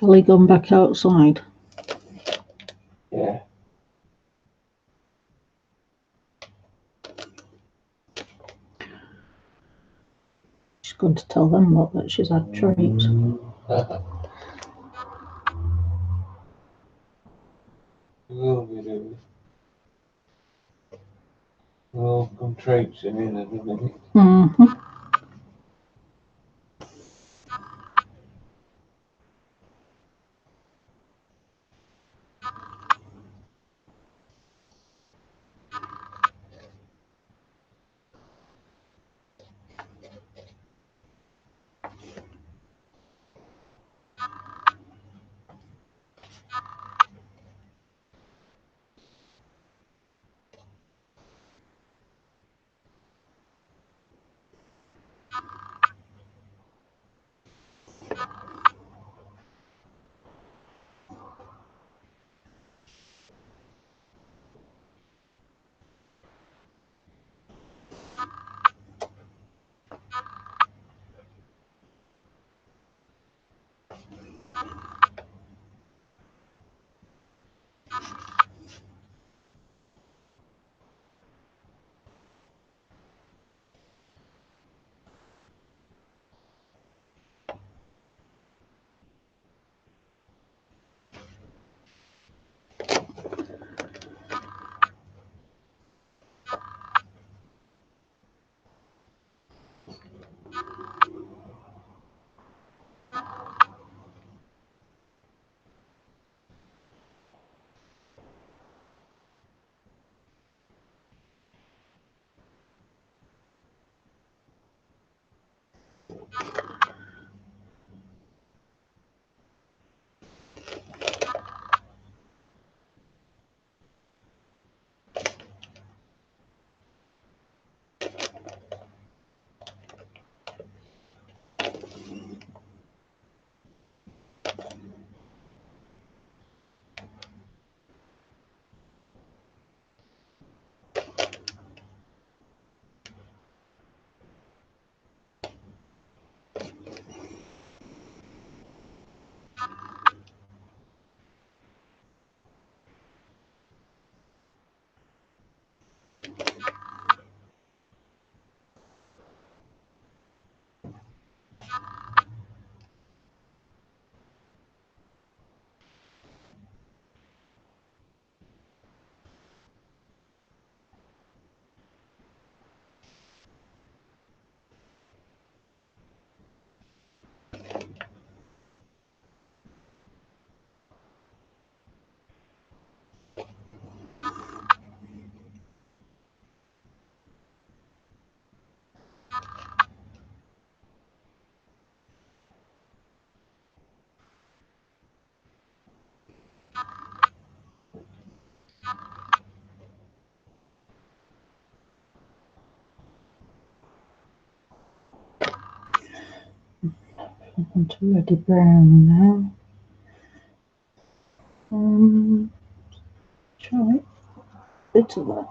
Kelly gone back outside. Yeah. She's going to tell them what that she's had treats. Will be doing. We'll come traipsing in a minute. Mm-hmm. onto ready brown now. Try a bit of that,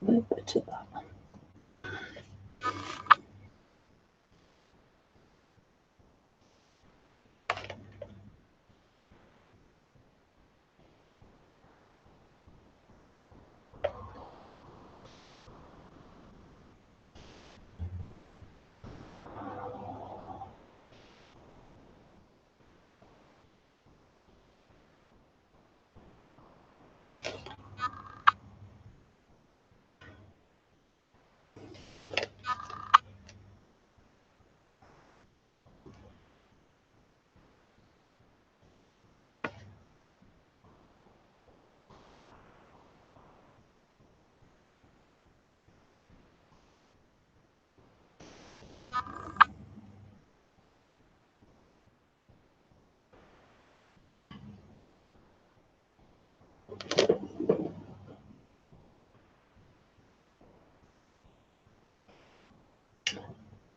a little bit of that.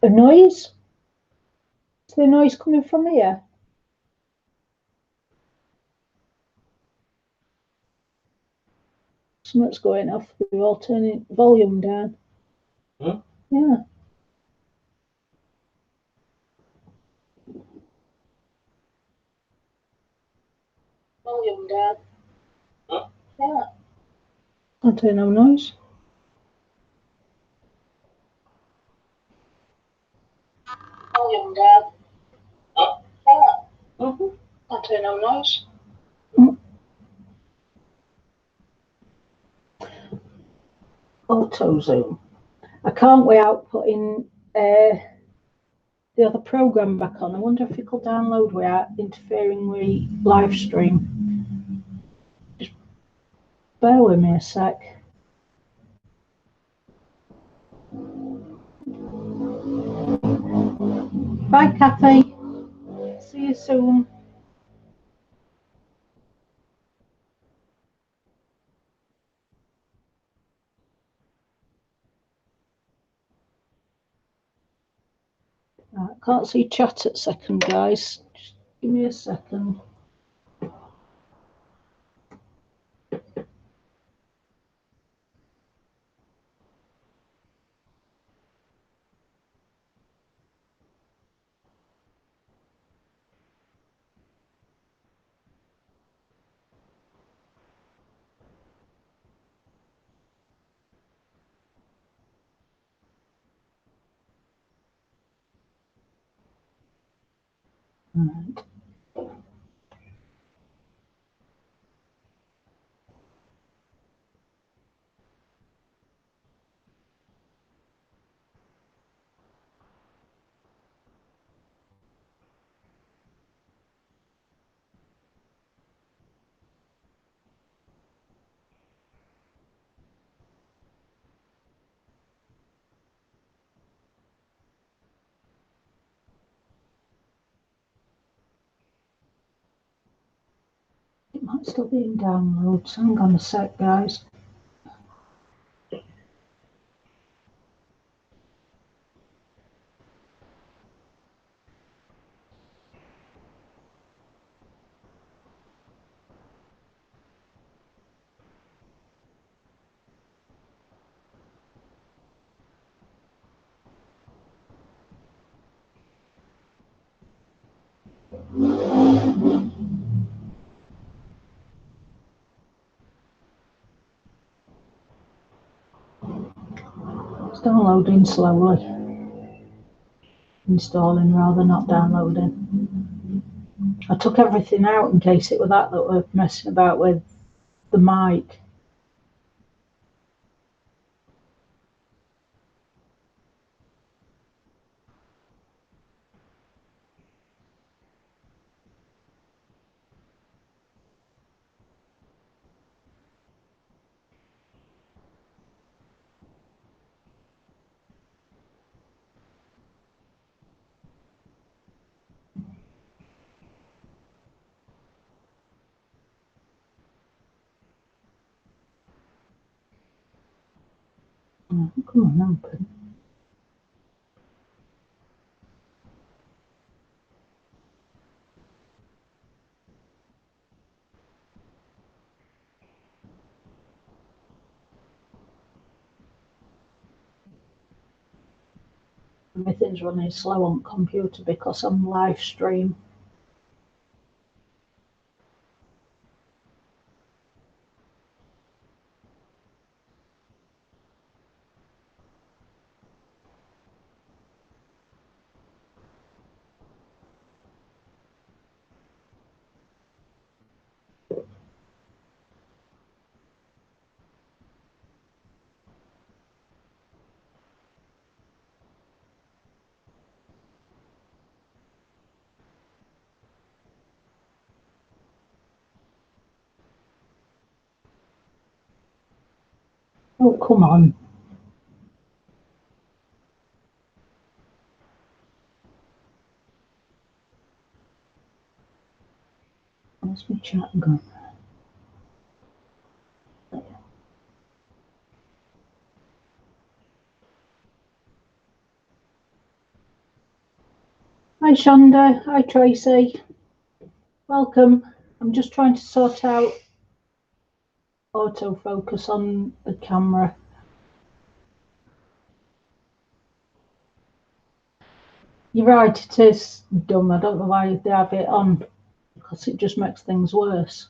A noise? Is there a noise coming from here? Something's going off. We're all turning volume down. Huh? Yeah. Volume down. Huh? Yeah. Can't hear no noise. Volume down. Huh? Yeah. Can't hear no noise. Auto zoom. I can't without putting the other program back on. I wonder if it could download without interfering with live stream. Just bear with me a sec. Bye, Kathy. See you soon. Right, can't see chat at second, guys. Just give me a second. Right. It might still be in downloads. Hang on a sec, guys. It's downloading slowly. Installing rather not downloading. I took everything out in case it were that were messing about with the mic. Oh, come on, open. Everything's running slow on computer because I'm live stream. Oh, come on. Where's my chat gone? Hi Shonda, hi Tracy. Welcome. I'm just trying to sort out autofocus on the camera. You're right, it is dumb. I don't know why they have it on, because it just makes things worse.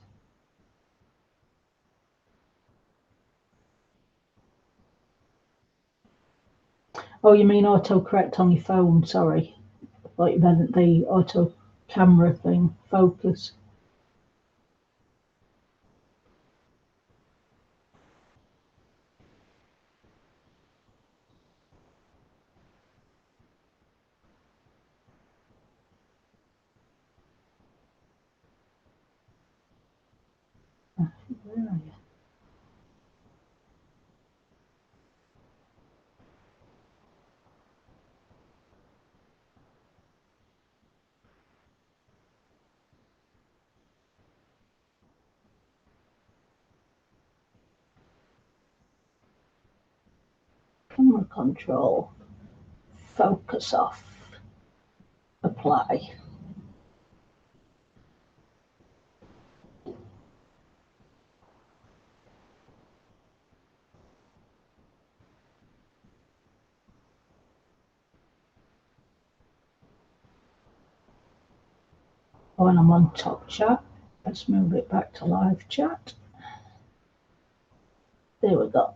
Oh, you mean autocorrect on your phone? Sorry. I thought you meant the auto camera thing, focus. Where are you? Camera control, focus off, apply. Oh, and I'm on top chat. Let's move it back to live chat. There we go.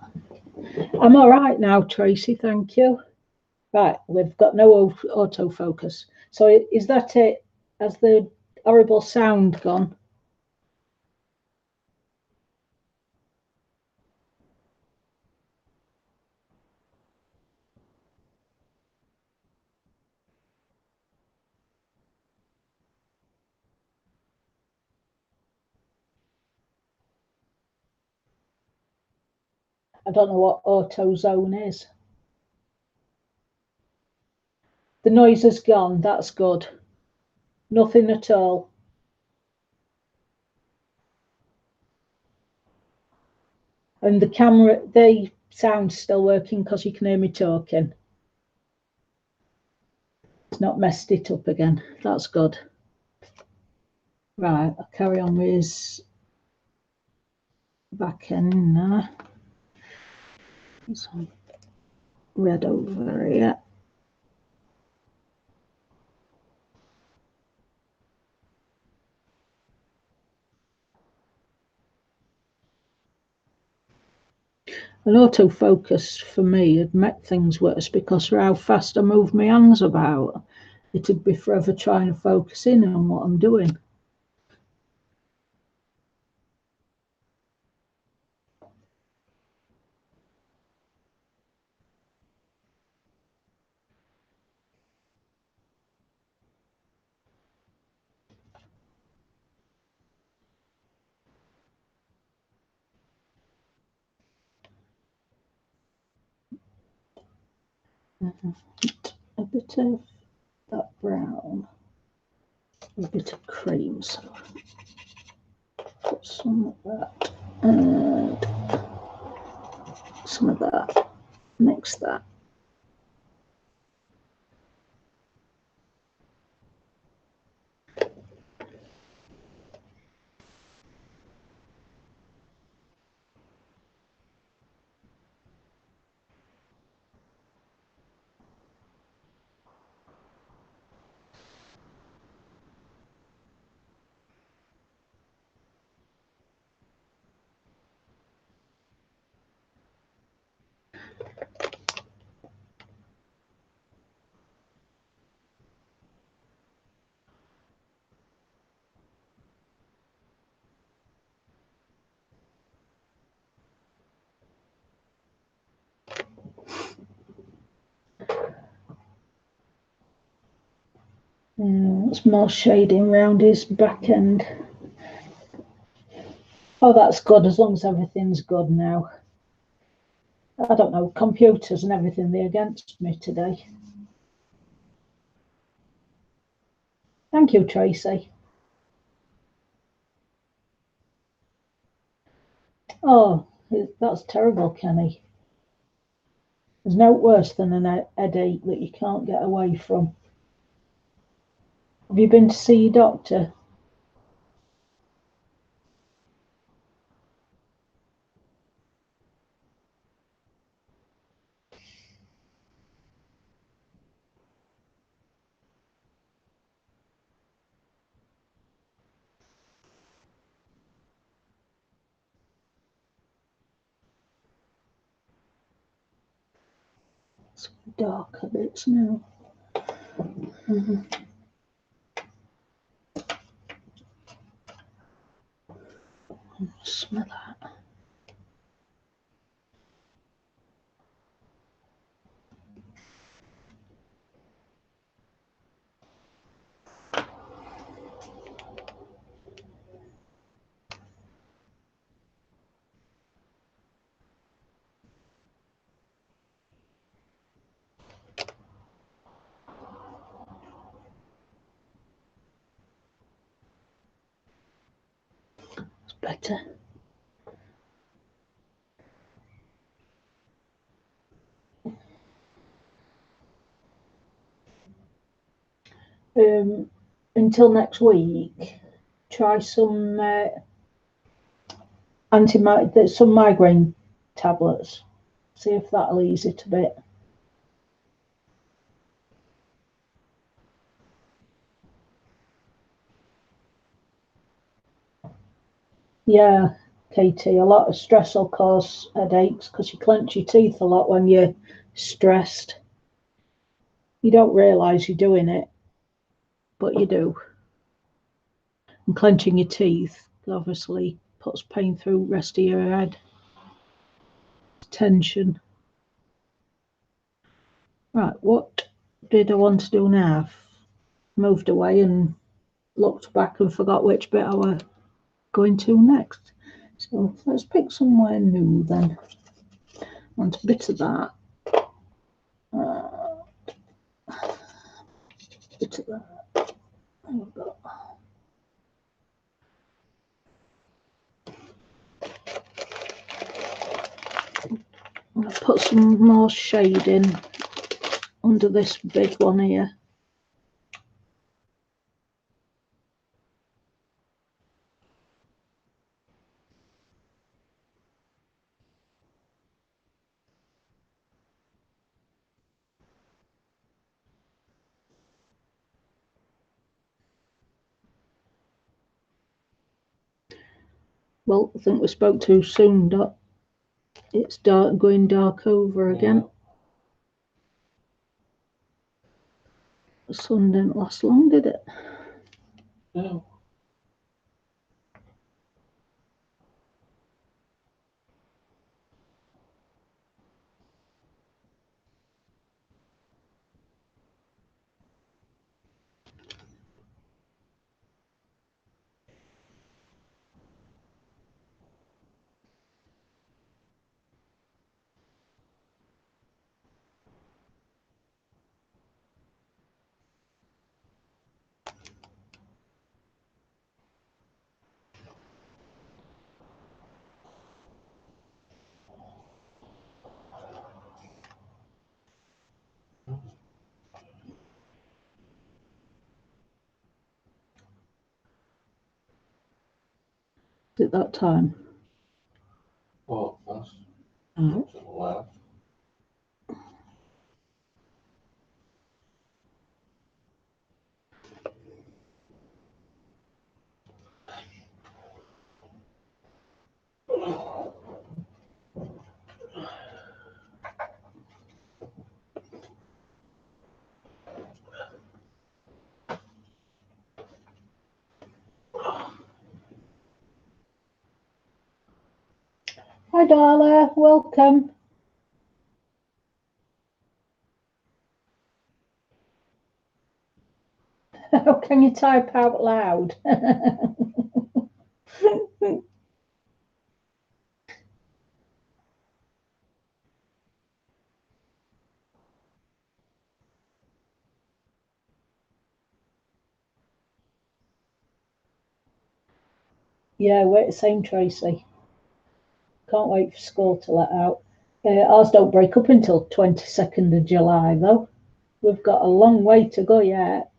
I'm all right now, Tracy, thank you. Right, we've got no autofocus. So is that it? Has the horrible sound gone? I don't know what auto zone is. The noise has gone, that's good. Nothing at all. And the camera, the sound's still working because you can hear me talking. It's not messed it up again. That's good. Right, I'll carry on with his back end now. So red over here. An autofocus for me would make things worse because for how fast I move my hands about, it'd be forever trying to focus in on what I'm doing. A bit of that brown, a bit of cream, so put some of that and some of that, mix that. It's more shading round his back end. Oh, that's good, as long as everything's good now. I don't know, computers and everything, they're against me today. Thank you, Tracy. Oh, that's terrible, Kenny. There's no worse than an headache that you can't get away from. Have you been to see your doctor? Some darker bits now. Smell that. It's better. Until next week, try some some migraine tablets. See if that'll ease it a bit. Yeah, Katie, a lot of stress will cause headaches because you clench your teeth a lot when you're stressed. You don't realise you're doing it, but you do. And clenching your teeth obviously puts pain through the rest of your head. Tension. Right, what did I want to do now? Moved away and looked back and forgot which bit I were going to next. So let's pick somewhere new then. I want a bit of that. Bit of that. I've got. I'm going to put some more shade in under this big one here. Well, I think we spoke too soon, Doc. It's dark, going dark over again. The sun didn't last long, did it? No. Is it that time? What? That's Oh. to the left. Hi, Darla. Welcome. How can you type out loud? Yeah, we're the same, Tracy. Can't wait for school to let out. Ours don't break up until 22nd of July, though. We've got a long way to go yet.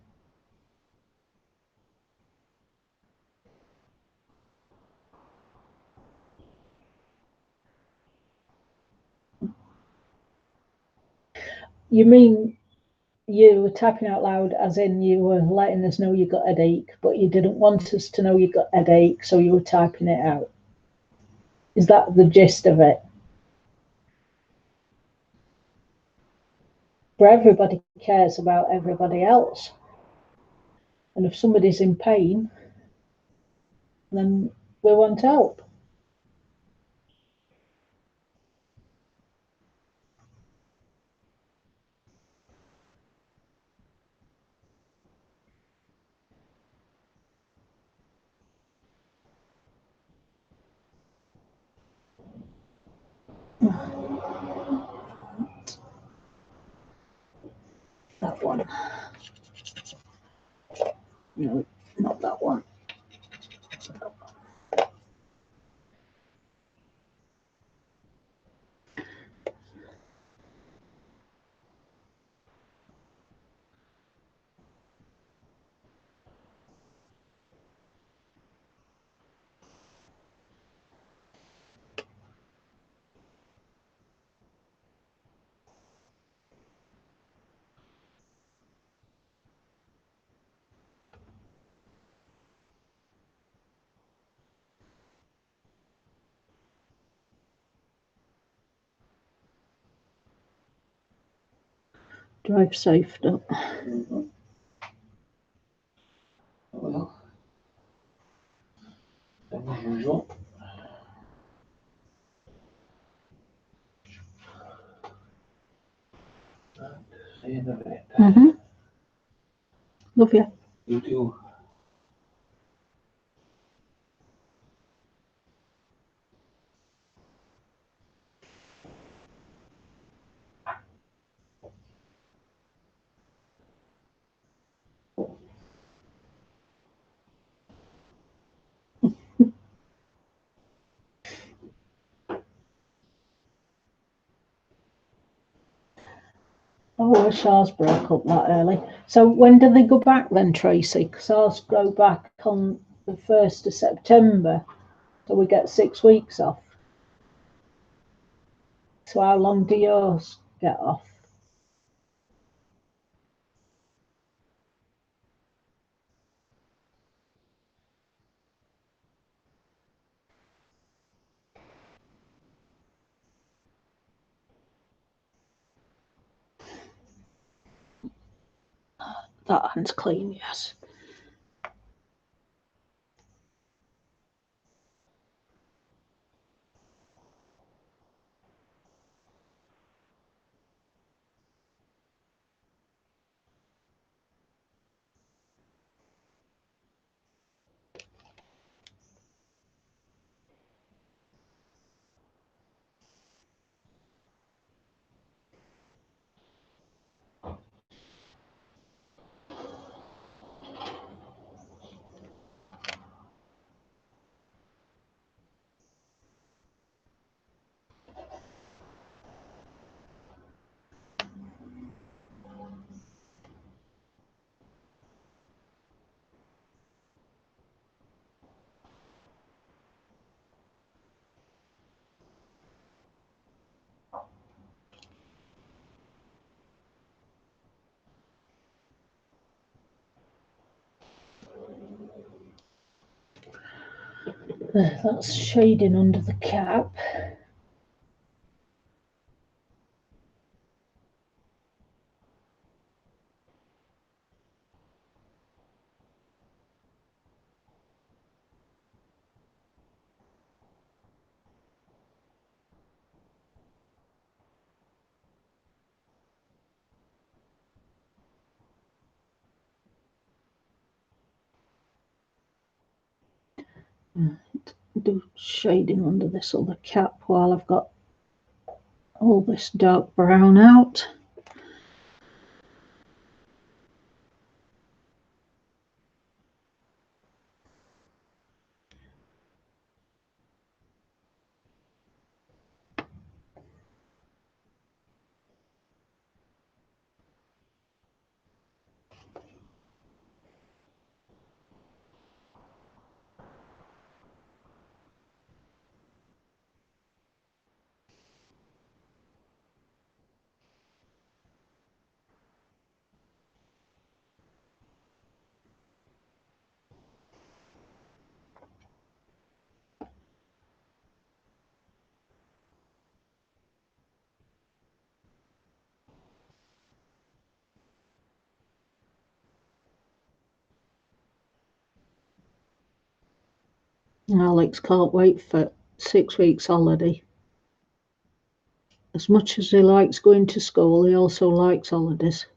You mean you were typing out loud as in you were letting us know you got a headache, but you didn't want us to know you got a headache, so you were typing it out? Is that the gist of it? For everybody cares about everybody else. And if somebody's in pain, then we want help. That one. No, not that one. Drive safe, don't. Well, as usual. See you in a minute. Love you. You too. Oh, I wish ours broke up that early. So when do they go back then, Tracy? Because ours go back on the 1st of September. So we get 6 weeks off. So how long do yours get off? That hand's clean, yes. That's shading under the cap. Do shading under this other cap while I've got all this dark brown out. Alex can't wait for 6 weeks holiday. As much as he likes going to school, he also likes holidays.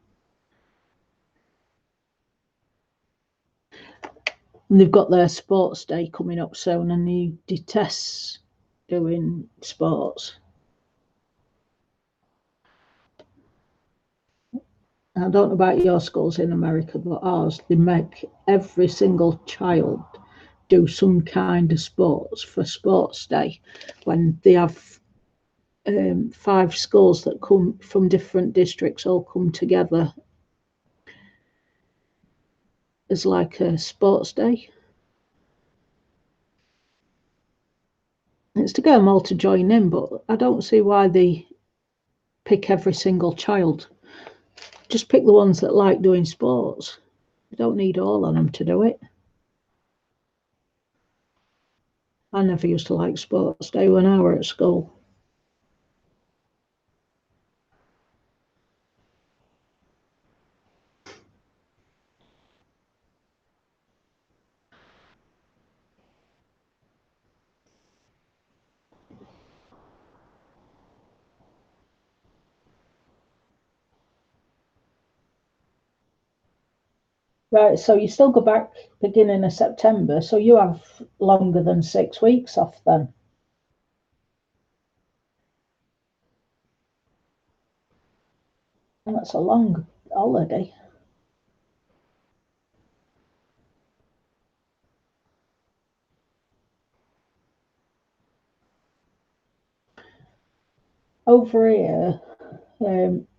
And they've got their sports day coming up soon, and he detests doing sports. I don't know about your schools in America, but ours, they make every single child do some kind of sports for sports day when they have 5 schools that come from different districts all come together as like a sports day. It's to get them all to join in, but I don't see why they pick every single child. Just pick the ones that like doing sports. You don't need all of them to do it. I never used to like sports day when I were at school. Right, so you still go back beginning of September, so you have longer than 6 weeks off then. And that's a long holiday. Over here,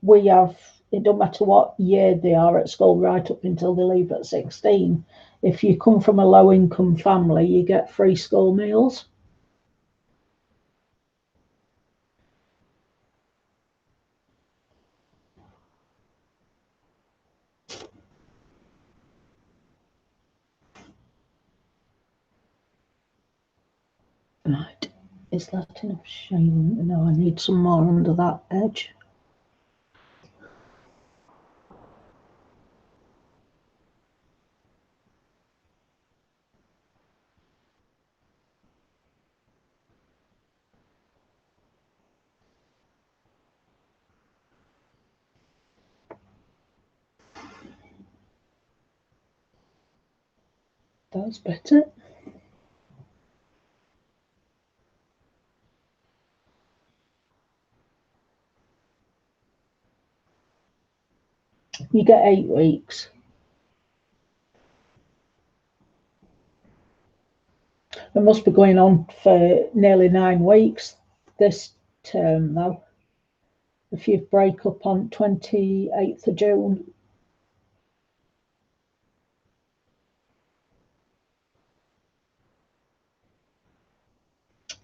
we have, it don't matter what year they are at school, right up until they leave at 16. If you come from a low income family, you get free school meals. Right, is that enough shading? No, I need some more under that edge. That's better. You get 8 weeks. It must be going on for nearly 9 weeks this term, though. If you break up on 28th of June.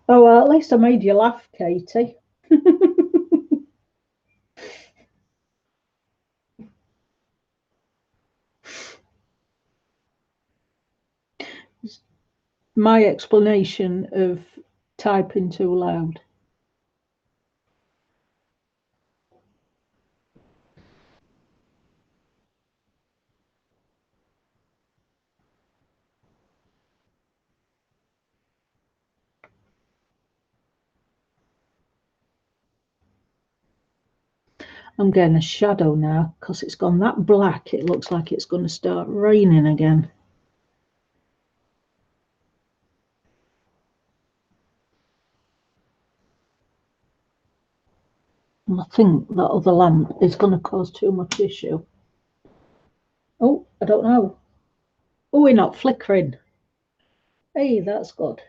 Oh, well, at least I made you laugh, Katie. My explanation of typing too loud. I'm getting a shadow now because it's gone that black. It looks like it's going to start raining again. And I think that other lamp is going to cause too much issue. Oh, I don't know. Oh, we're not flickering. Hey, that's good.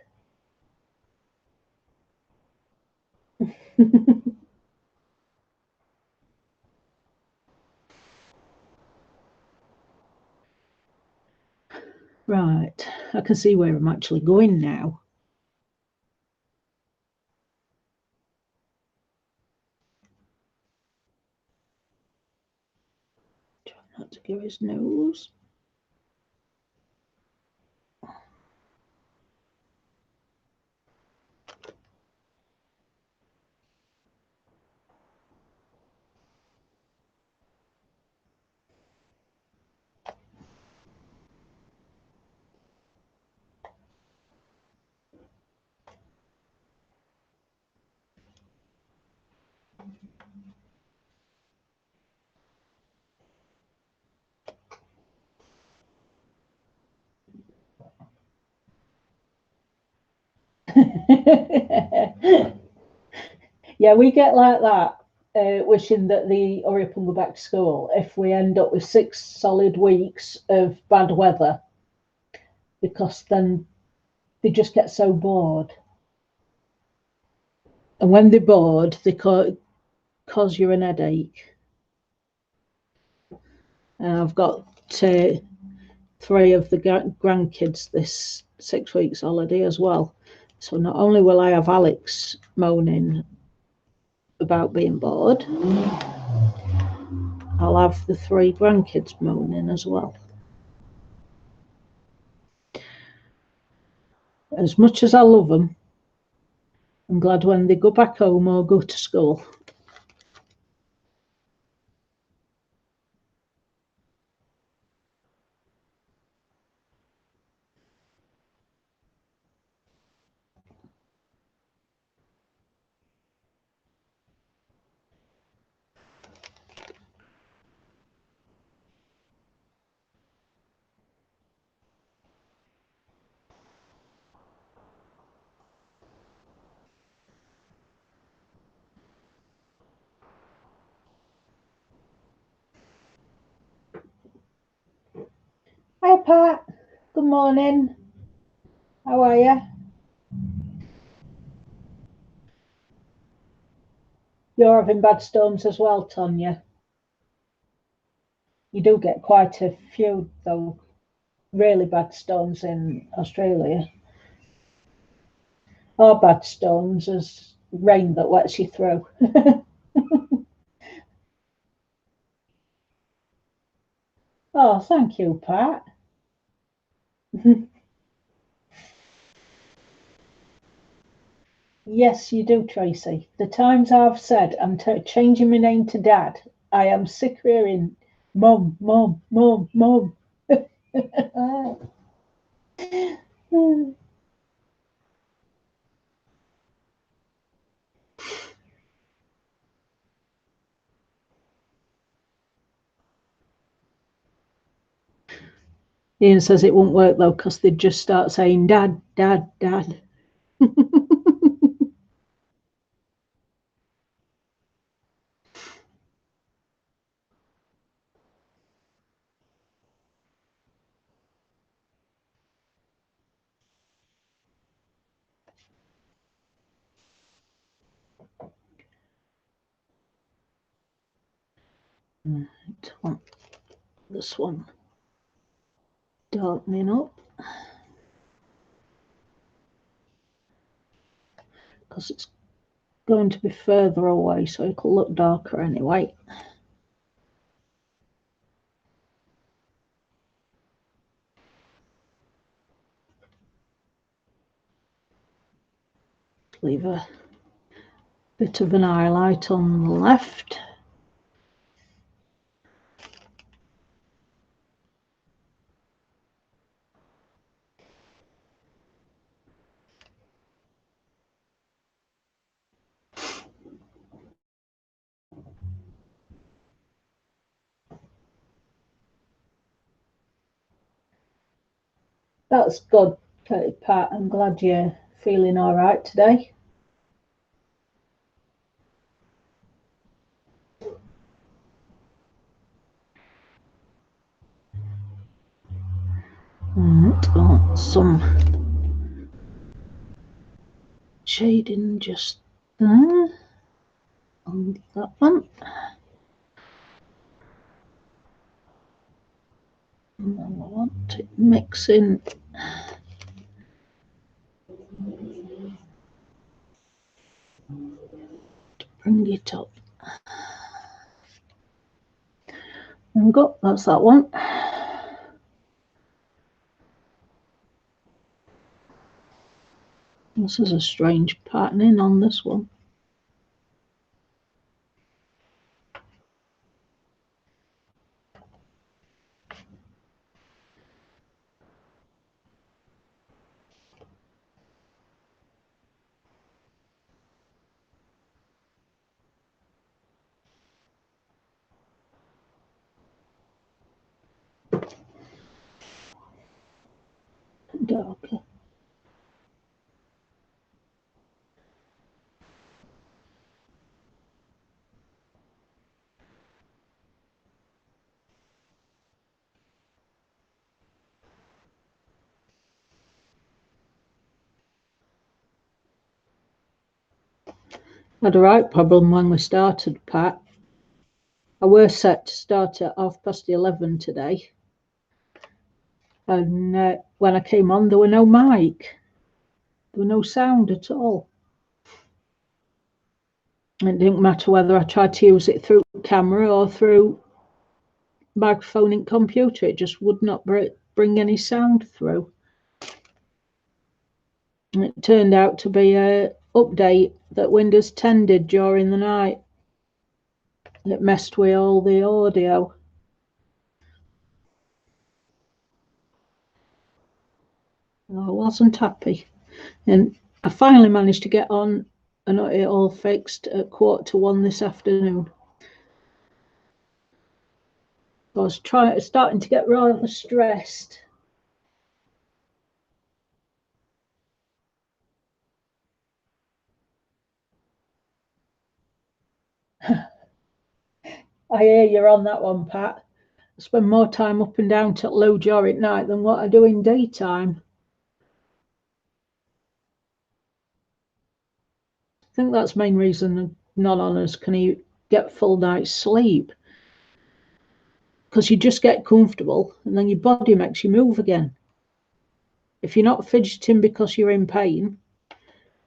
Right, I can see where I'm actually going now. Try not to give his nose. Yeah, we get like that, wishing that they hurry up and go back to school if we end up with 6 solid weeks of bad weather, because then they just get so bored. And when they're bored, they cause you an headache. I've got 3 of the grandkids this 6 weeks holiday as well. So not only will I have Alex moaning about being bored, I'll have the 3 grandkids moaning as well. As much as I love them, I'm glad when they go back home or go to school. Hi Pat, good morning. How are you? You're having bad storms as well, Tonya. You do get quite a few, though, really bad storms in Australia. Or bad storms as rain that wets you through. Oh, thank you, Pat. Yes, you do, Tracy. The times I've said I'm changing my name to Dad, I am sick of hearing Mum, Mum, Mum, Mum. Ian says it won't work though because they'd just start saying Dad, Dad, Dad. Right, want this one darkening up because it's going to be further away, so it'll look darker anyway. Leave a bit of an highlight on the left. That's good, Pat. I'm glad you're feeling all right today. Some shading just there on that one. And then I want to mix in to bring it up. There we go, that's that one. This is a strange patterning on this one. Darker. Had a right problem when we started, Pat. I was set to start at 11:30 today. And when I came on, there were no mic. There was no sound at all. It didn't matter whether I tried to use it through camera or through microphone in computer. It just would not bring any sound through. And it turned out to be an update that Windows 10 did during the night. It messed with all the audio. I wasn't happy. And I finally managed to get on and got it all fixed at 1:45 this afternoon. I was starting to get rather stressed. I hear you're on that one, Pat. I spend more time up and down to low jaw at night than what I do in daytime. I think that's the main reason none on us can get full night's sleep. Because you just get comfortable and then your body makes you move again. If you're not fidgeting because you're in pain,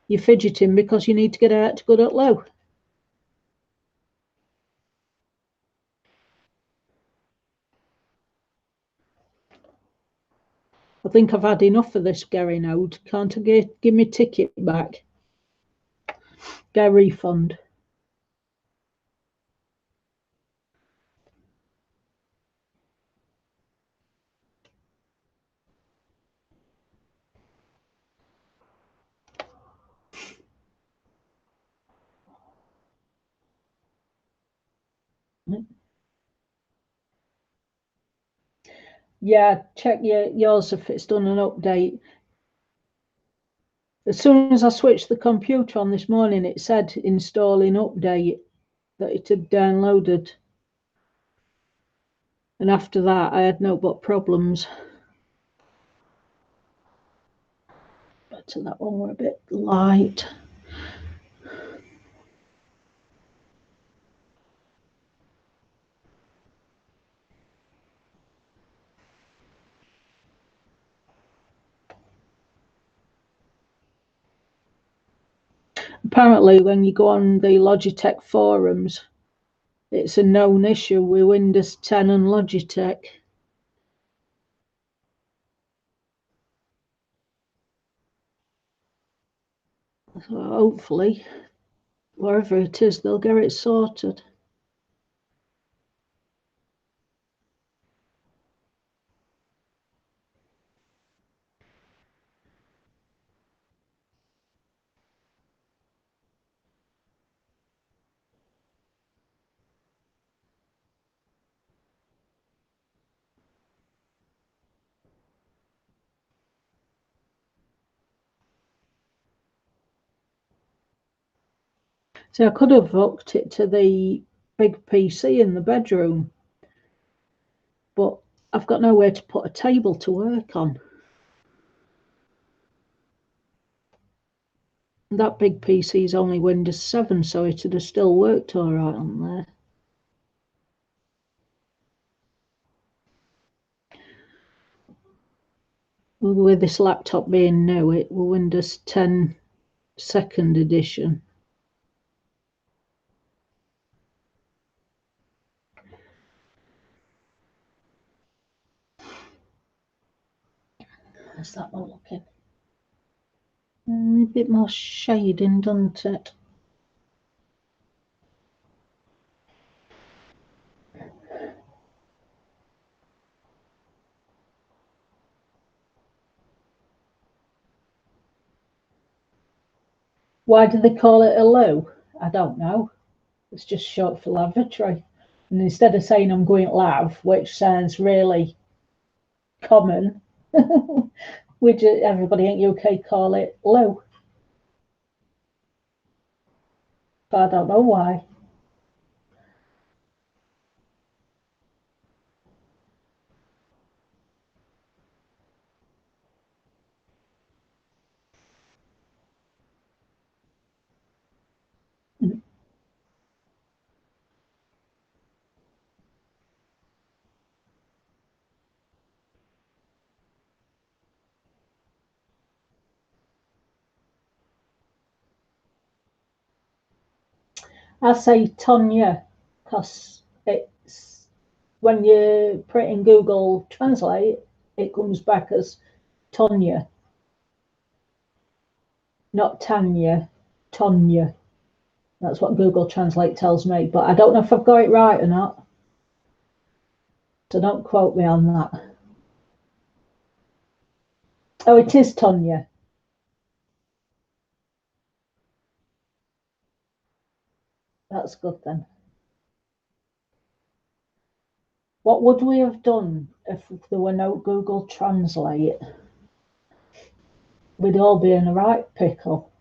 you're fidgeting because you need to get out to good at low. I think I've had enough of this Gary Node. Can't I give me ticket back? Get a refund. Yeah, check yours if it's done an update. As soon as I switched the computer on this morning, it said installing update, that it had downloaded. And after that, I had no but problems. But that one were a bit light. Apparently, when you go on the Logitech forums, it's a known issue with Windows 10 and Logitech. So hopefully, wherever it is, they'll get it sorted. See, I could have hooked it to the big PC in the bedroom, but I've got nowhere to put a table to work on. That big PC is only Windows 7, so it would have still worked all right on there. With this laptop being new, it will Windows 10 second edition. How's that one looking? A bit more shading, doesn't it? Why do they call it a loo? I don't know. It's just short for lavatory. And instead of saying I'm going lav, which sounds really common, everybody in UK call it loo. But I don't know why. I say Tonya because it's when you put it in Google Translate, it comes back as Tonya, not Tanya, Tonya. That's what Google Translate tells me, but I don't know if I've got it right or not. So don't quote me on that. Oh, it is Tonya. That's good then. What would we have done if there were no Google Translate? We'd all be in a right pickle.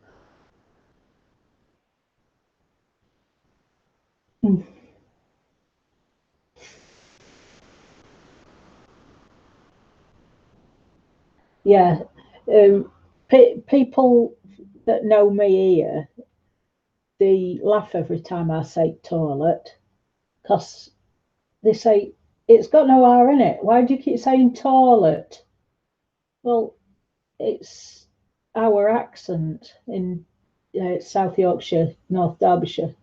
Yeah. People that know me here, they laugh every time I say toilet because they say it's got no R in it. Why do you keep saying toilet? Well, it's our accent in South Yorkshire, North Derbyshire.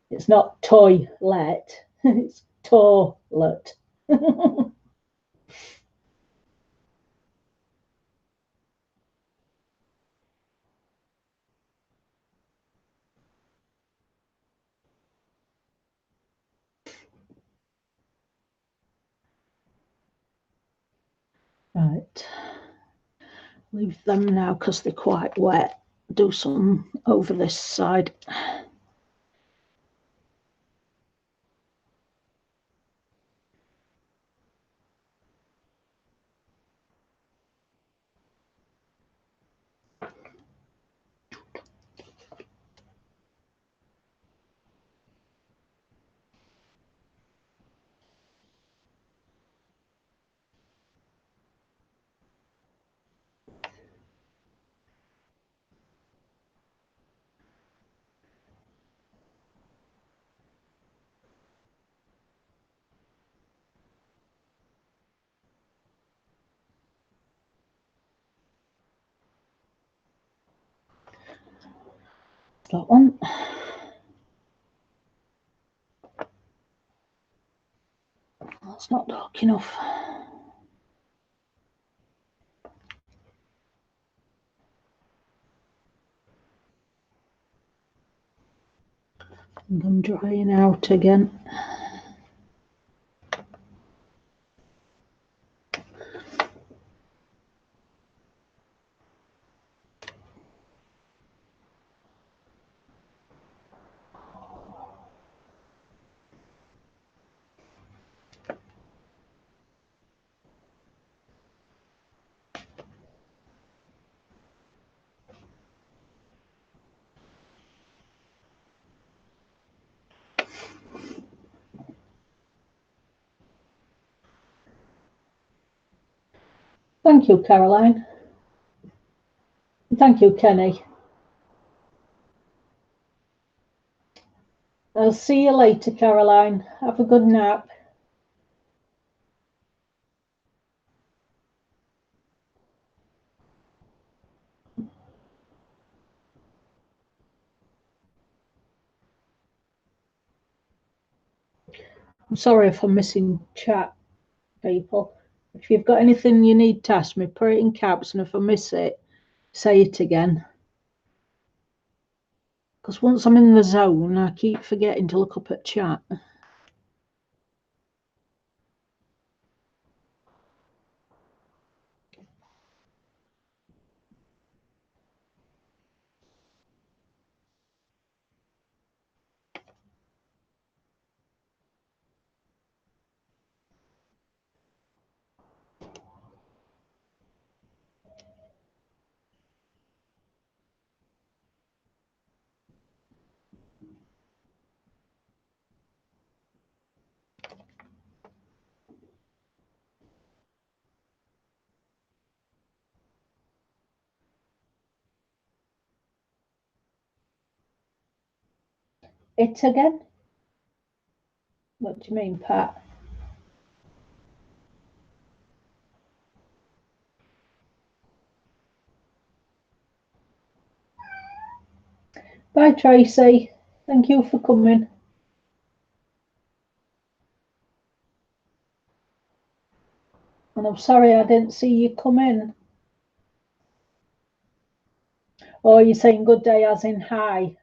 It's not toilet, it's toilet. Right. Leave them now because they're quite wet. Do some over this side. That one. That's not dark enough. And I'm drying out again. Thank you, Caroline. Thank you, Kenny. I'll see you later, Caroline. Have a good nap. I'm sorry if I'm missing chat, people. If you've got anything you need to ask me, put it in caps, and if I miss it, say it again. Because once I'm in the zone, I keep forgetting to look up at chat. It again? What do you mean, Pat? Bye, Tracy. Thank you for coming. And I'm sorry I didn't see you come in. Oh, you're saying good day as in hi.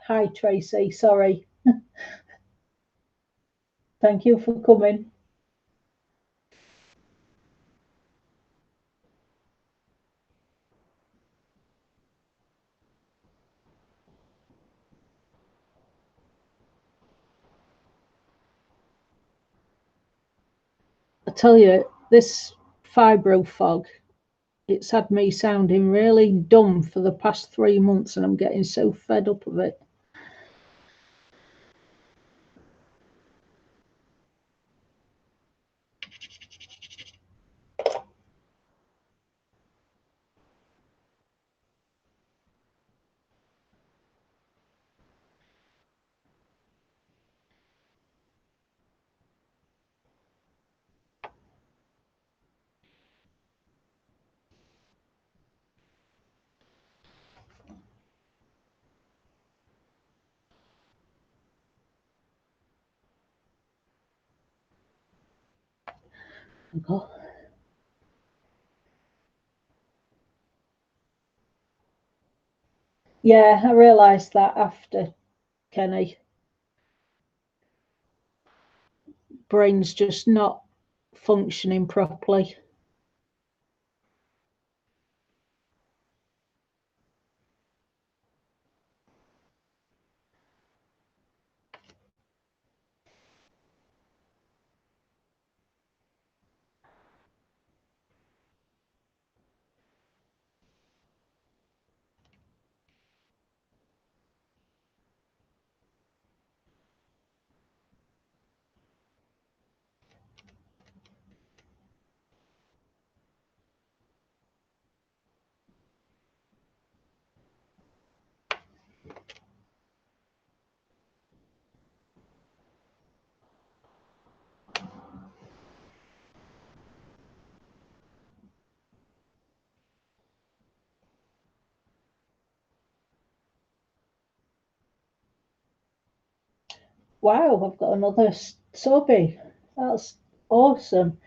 Hi, Tracy. Sorry. Thank you for coming. I tell you, this fibro fog, it's had me sounding really dumb for the past 3 months, and I'm getting so fed up of it. Oh. Yeah, I realised that after, Kenny. Brain's just not functioning properly. Wow, I've got another subby. That's awesome.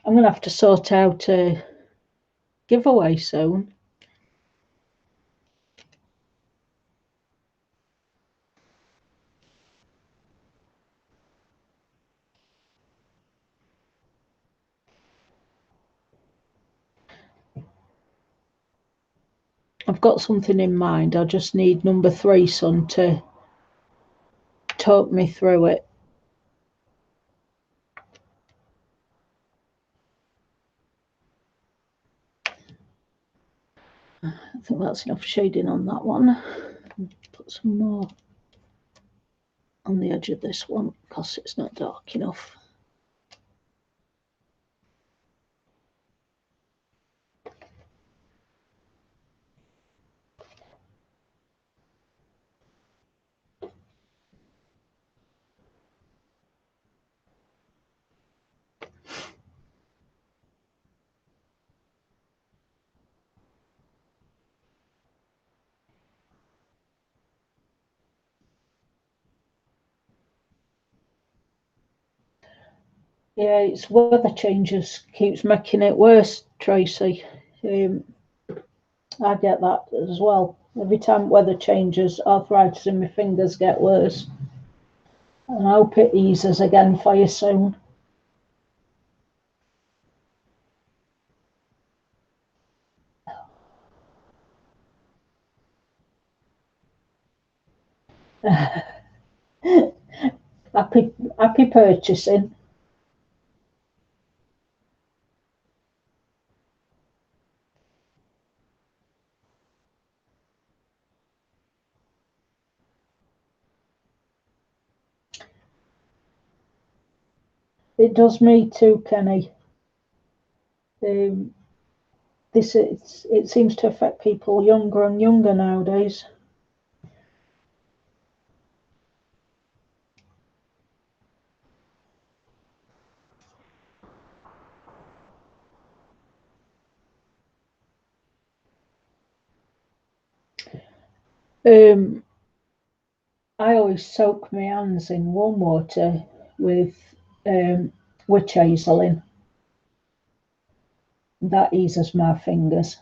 I'm going to have to sort out a giveaway soon. I've got something in mind. I just need number 3 son to talk me through it. I think that's enough shading on that one. Put some more on the edge of this one because it's not dark enough. Yeah, it's weather changes keeps making it worse, Tracy. I get that as well. Every time weather changes, arthritis in my fingers get worse. And I hope it eases again for you soon. Happy purchasing. It does me too, Kenny. It seems to affect people younger and younger nowadays. Um, I always soak my hands in warm water with witch hazel in. That eases my fingers.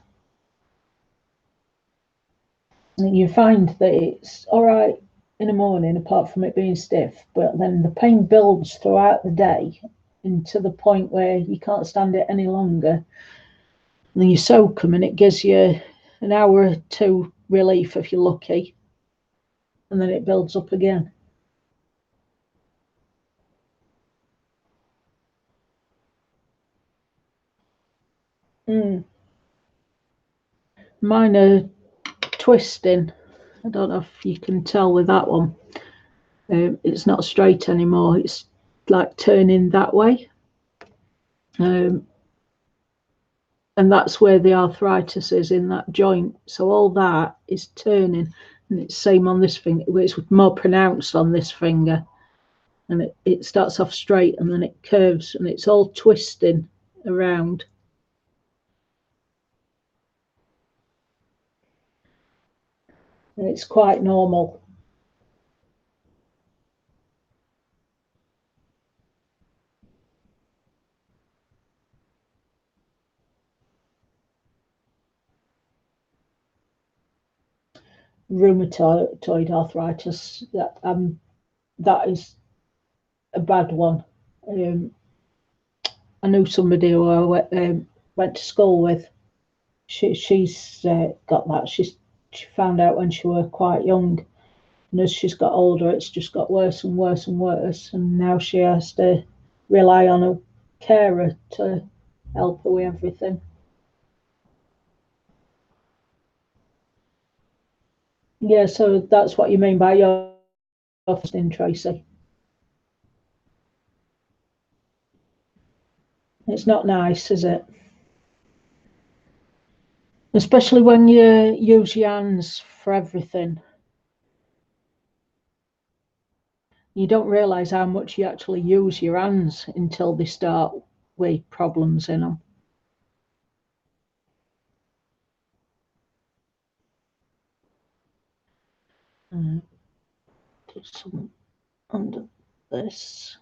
And you find that it's all right in the morning, apart from it being stiff, but then the pain builds throughout the day and to the point where you can't stand it any longer. And then you soak them, and it gives you an hour or two relief if you're lucky, and then it builds up again. Mm. Mine are twisting. I don't know if you can tell with that one. It's not straight anymore. It's like turning that way. Um, and that's where the arthritis is, in that joint. So all that is turning, and it's same on this finger. It's more pronounced on this finger, and it starts off straight and then it curves, and it's all twisting around. And it's quite normal. Rheumatoid arthritis, that is a bad one. I knew somebody who I went to school with. She's got that. She found out when she was quite young, and as she's got older, it's just got worse and worse and worse. And now she has to rely on a carer to help her with everything. Yeah, so that's what you mean by your thing, Tracy. It's not nice, is it? Especially when you use your hands for everything. You don't realise how much you actually use your hands until they start with problems in them. Put some under this.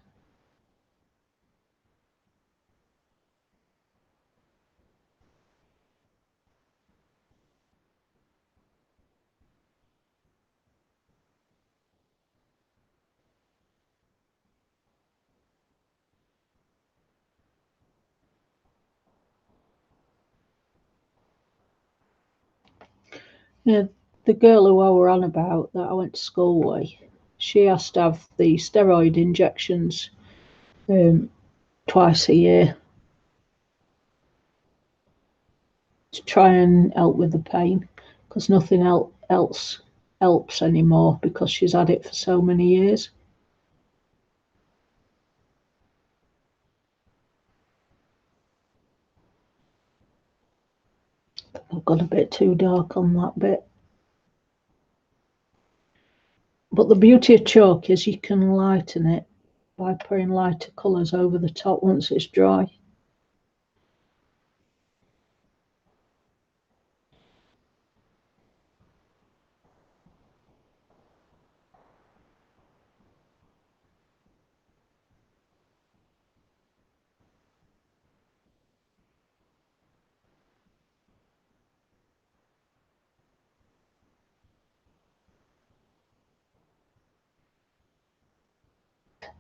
Yeah, the girl who I were on about that I went to school with, she has to have the steroid injections um, twice a year to try and help with the pain, because nothing else helps anymore because she's had it for so many years. I've got a bit too dark on that bit. But the beauty of chalk is you can lighten it by putting lighter colours over the top once it's dry.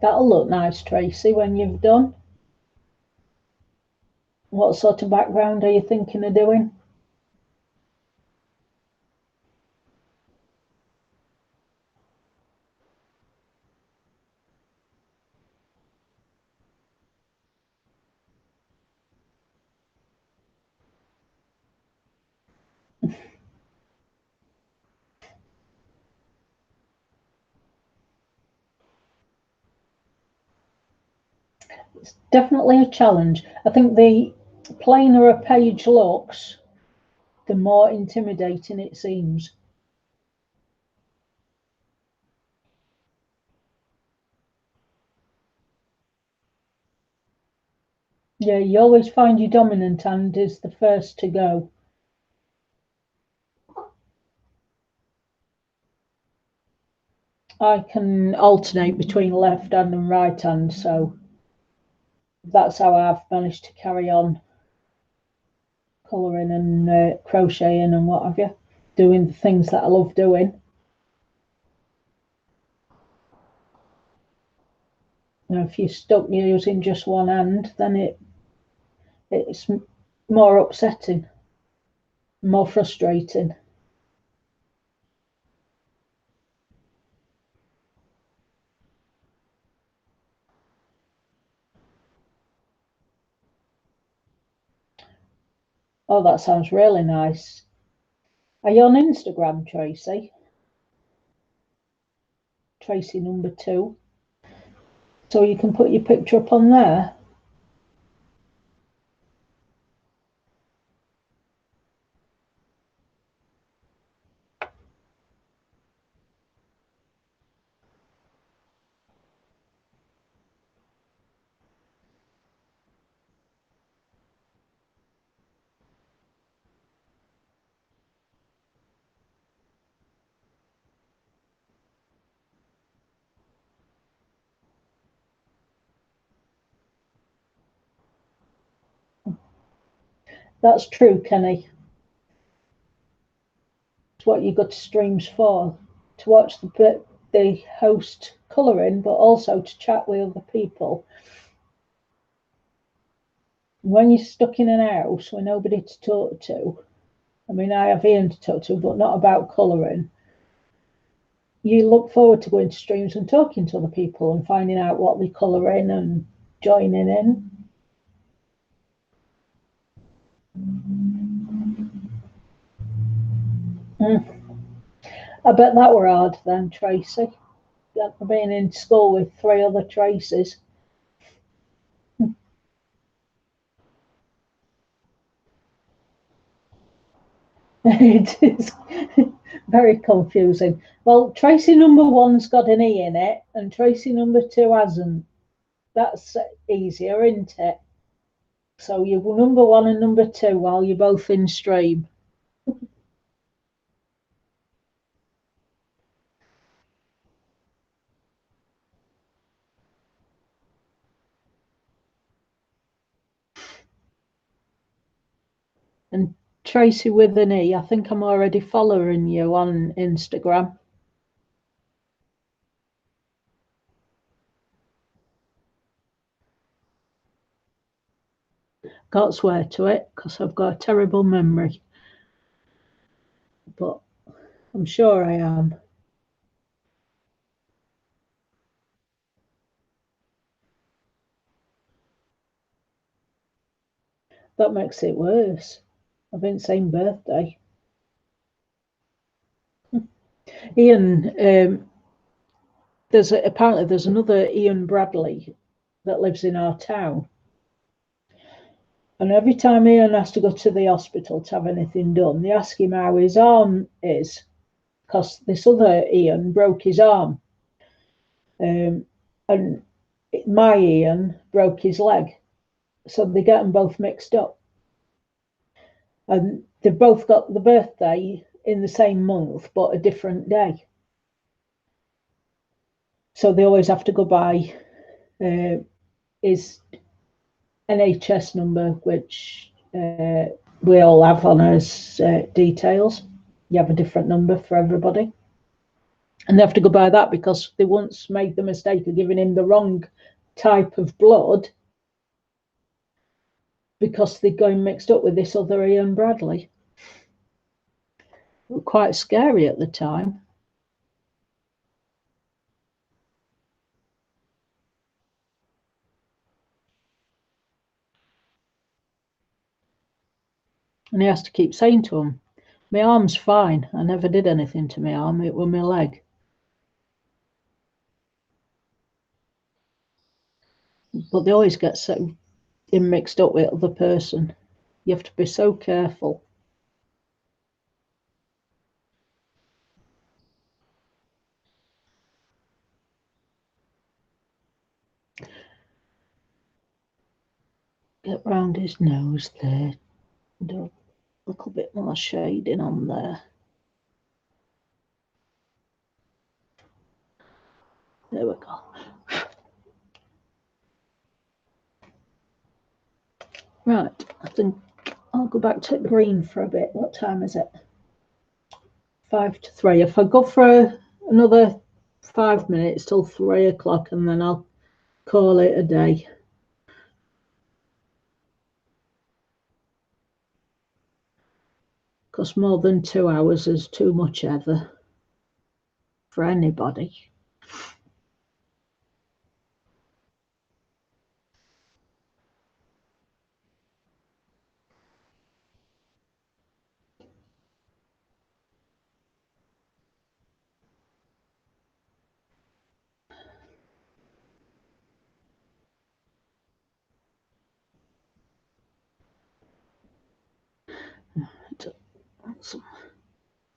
That'll look nice, Tracy, when you've done. What sort of background are you thinking of doing? It's definitely a challenge. I think the plainer a page looks, the more intimidating it seems. Yeah, you always find your dominant hand is the first to go. I can alternate between left hand and right hand, so that's how I've managed to carry on colouring and crocheting and what have you, doing the things that I love doing. Now, if you're stuck using just one hand, then it's more upsetting, more frustrating. Oh, that sounds really nice. Are you on Instagram, Tracy? Tracy number 2. So you can put your picture up on there. That's true, Kenny. It's what you go to streams for, to watch the host colouring, but also to chat with other people. When you're stuck in an house with nobody to talk to, I mean, I have Ian to talk to, but not about colouring. You look forward to going to streams and talking to other people and finding out what they colour in and joining in. I bet that were hard then, Tracy. Being in school with 3 other Tracies. It is very confusing. Well, Tracy number 1's got an E in it, and Tracy number 2 hasn't. That's easier, isn't it? So you're number 1 and number 2 while you're both in stream. And Tracy with an E, I think I'm already following you on Instagram. Can't swear to it because I've got a terrible memory. But I'm sure I am. That makes it worse. I've been saying birthday. Ian, apparently there's another Ian Bradley that lives in our town. And every time Ian has to go to the hospital to have anything done, they ask him how his arm is, because this other Ian broke his arm. And my Ian broke his leg. So they get them both mixed up. And they've both got the birthday in the same month, but a different day. So they always have to go by his NHS number, which we all have on as details. You have a different number for everybody. And they have to go by that because they once made the mistake of giving him the wrong type of blood because they're going mixed up with this other Ian Bradley. It was quite scary at the time. And he has to keep saying to him, my arm's fine. I never did anything to my arm. It was my leg. But they always get so mixed up with the other person. You have to be so careful. Get round his nose there. Do a little bit more shading on there. There we go. Right, I think I'll go back to green for a bit. What time is it? 5 to 3. If I go for another 5 minutes till 3 o'clock, and then I'll call it a day. Because more than 2 hours is too much ever for anybody.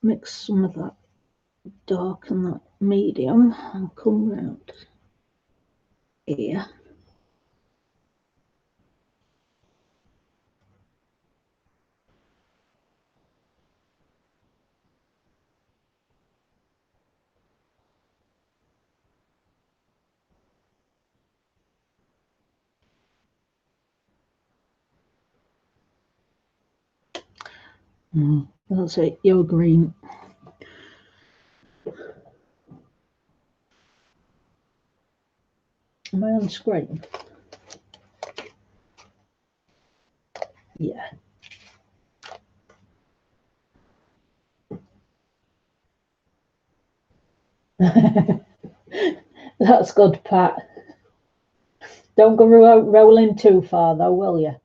Mix some of that dark and that medium and come round here. That's it, your green. Am I on screen? Yeah. That's good, Pat. Don't go rolling too far, though, will you?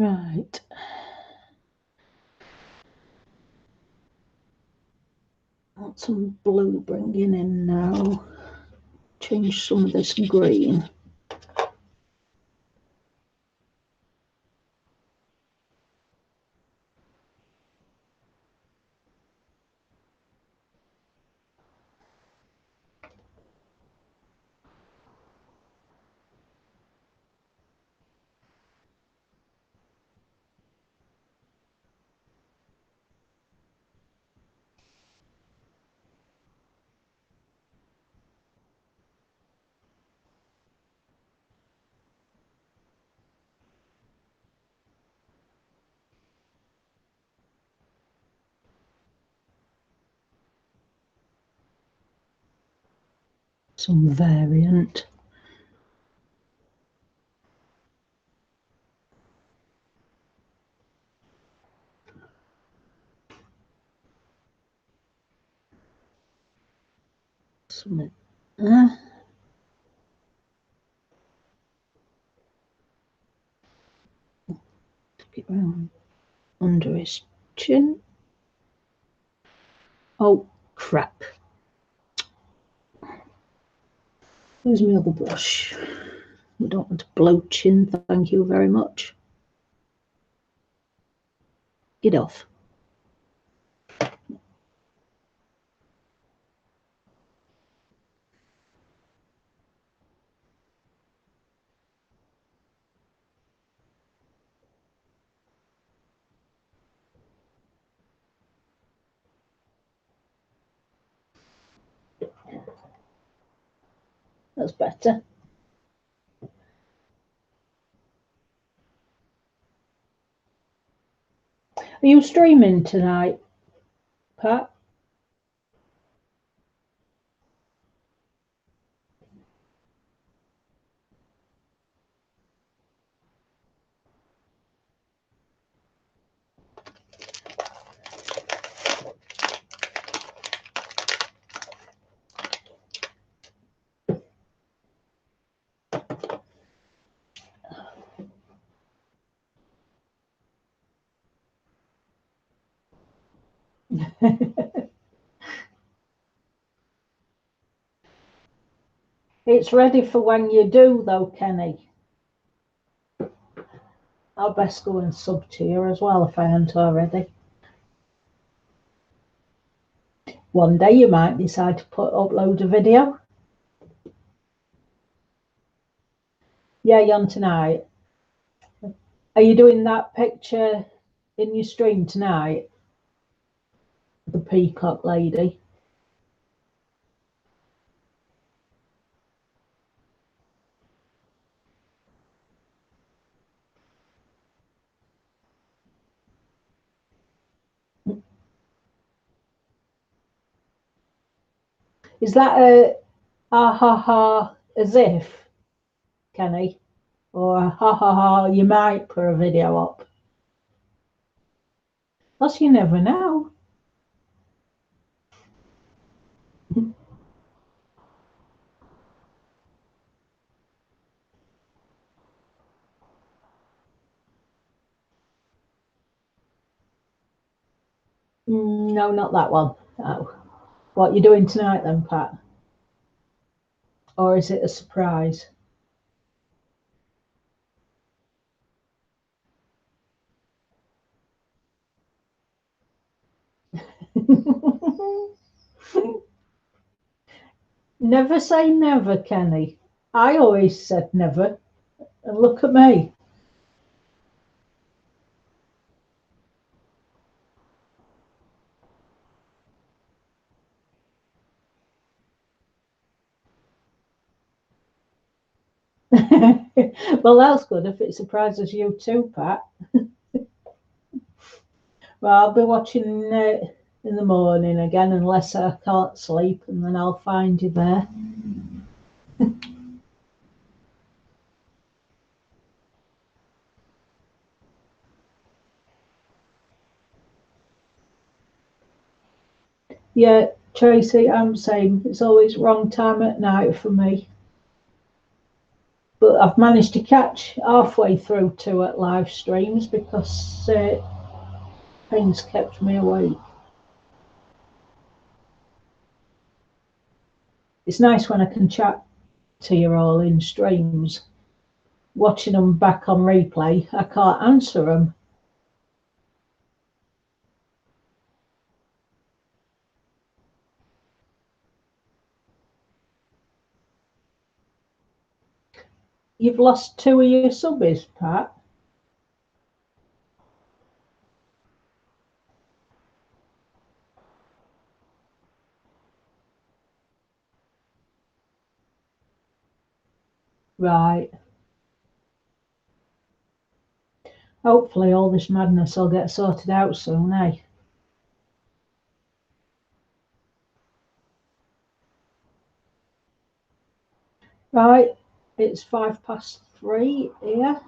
Right. Got some blue bringing in now. Change some of this green. Some variant. Some get round under his chin. Oh, crap. Where's my other brush? We don't want to blow chin, thank you very much. Get off. That's better. Are you streaming tonight, Pat? It's ready for when you do, though, Kenny. I'll best go and sub to you as well if I haven't already. One day you might decide to upload a video. Yeah, you're on tonight. Are you doing that picture in your stream tonight? The peacock lady. Is that a ha ha as if, Kenny? Or a ha ha ha, you might put a video up? Plus, you never know. No, not that one. Oh. What you doing tonight then, Pat? Or is it a surprise? Never say never, Kenny. I always said never. And look at me. Well, that's good if it surprises you too, Pat. Well, I'll be watching in the morning again unless I can't sleep, and then I'll find you there. Yeah, Tracy, I'm same. It's always wrong time at night for me. But I've managed to catch halfway through 2 at live streams because things kept me awake. It's nice when I can chat to you all in streams. Watching them back on replay, I can't answer them. You've lost 2 of your subbies, Pat. Right. Hopefully all this madness will get sorted out soon, eh? Right, it's 3:05 here.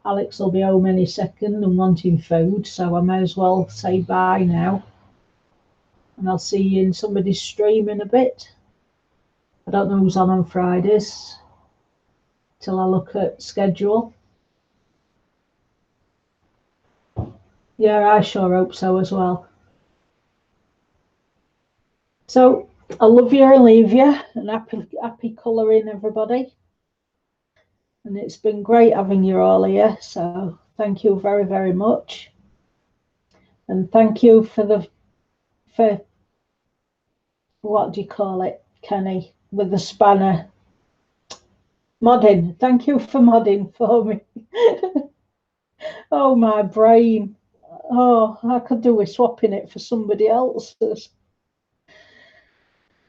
Alex will be home any second and wanting food, so I may as well say bye now. And I'll see you in somebody's stream in a bit. I don't know who's on Fridays till I look at schedule. Yeah, I sure hope so as well. So I love you and leave you, and happy colouring, everybody. And it's been great having you all here, so thank you very, very much. And thank you for what do you call it, Kenny, with the spanner. Modding. Thank you for modding for me. Oh, my brain. Oh, I could do with swapping it for somebody else's.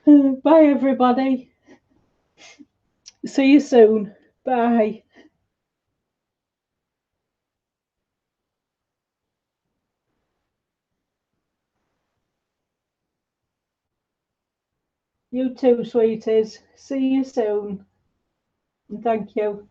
Bye, everybody. See you soon. Bye. You too, sweeties. See you soon. And thank you.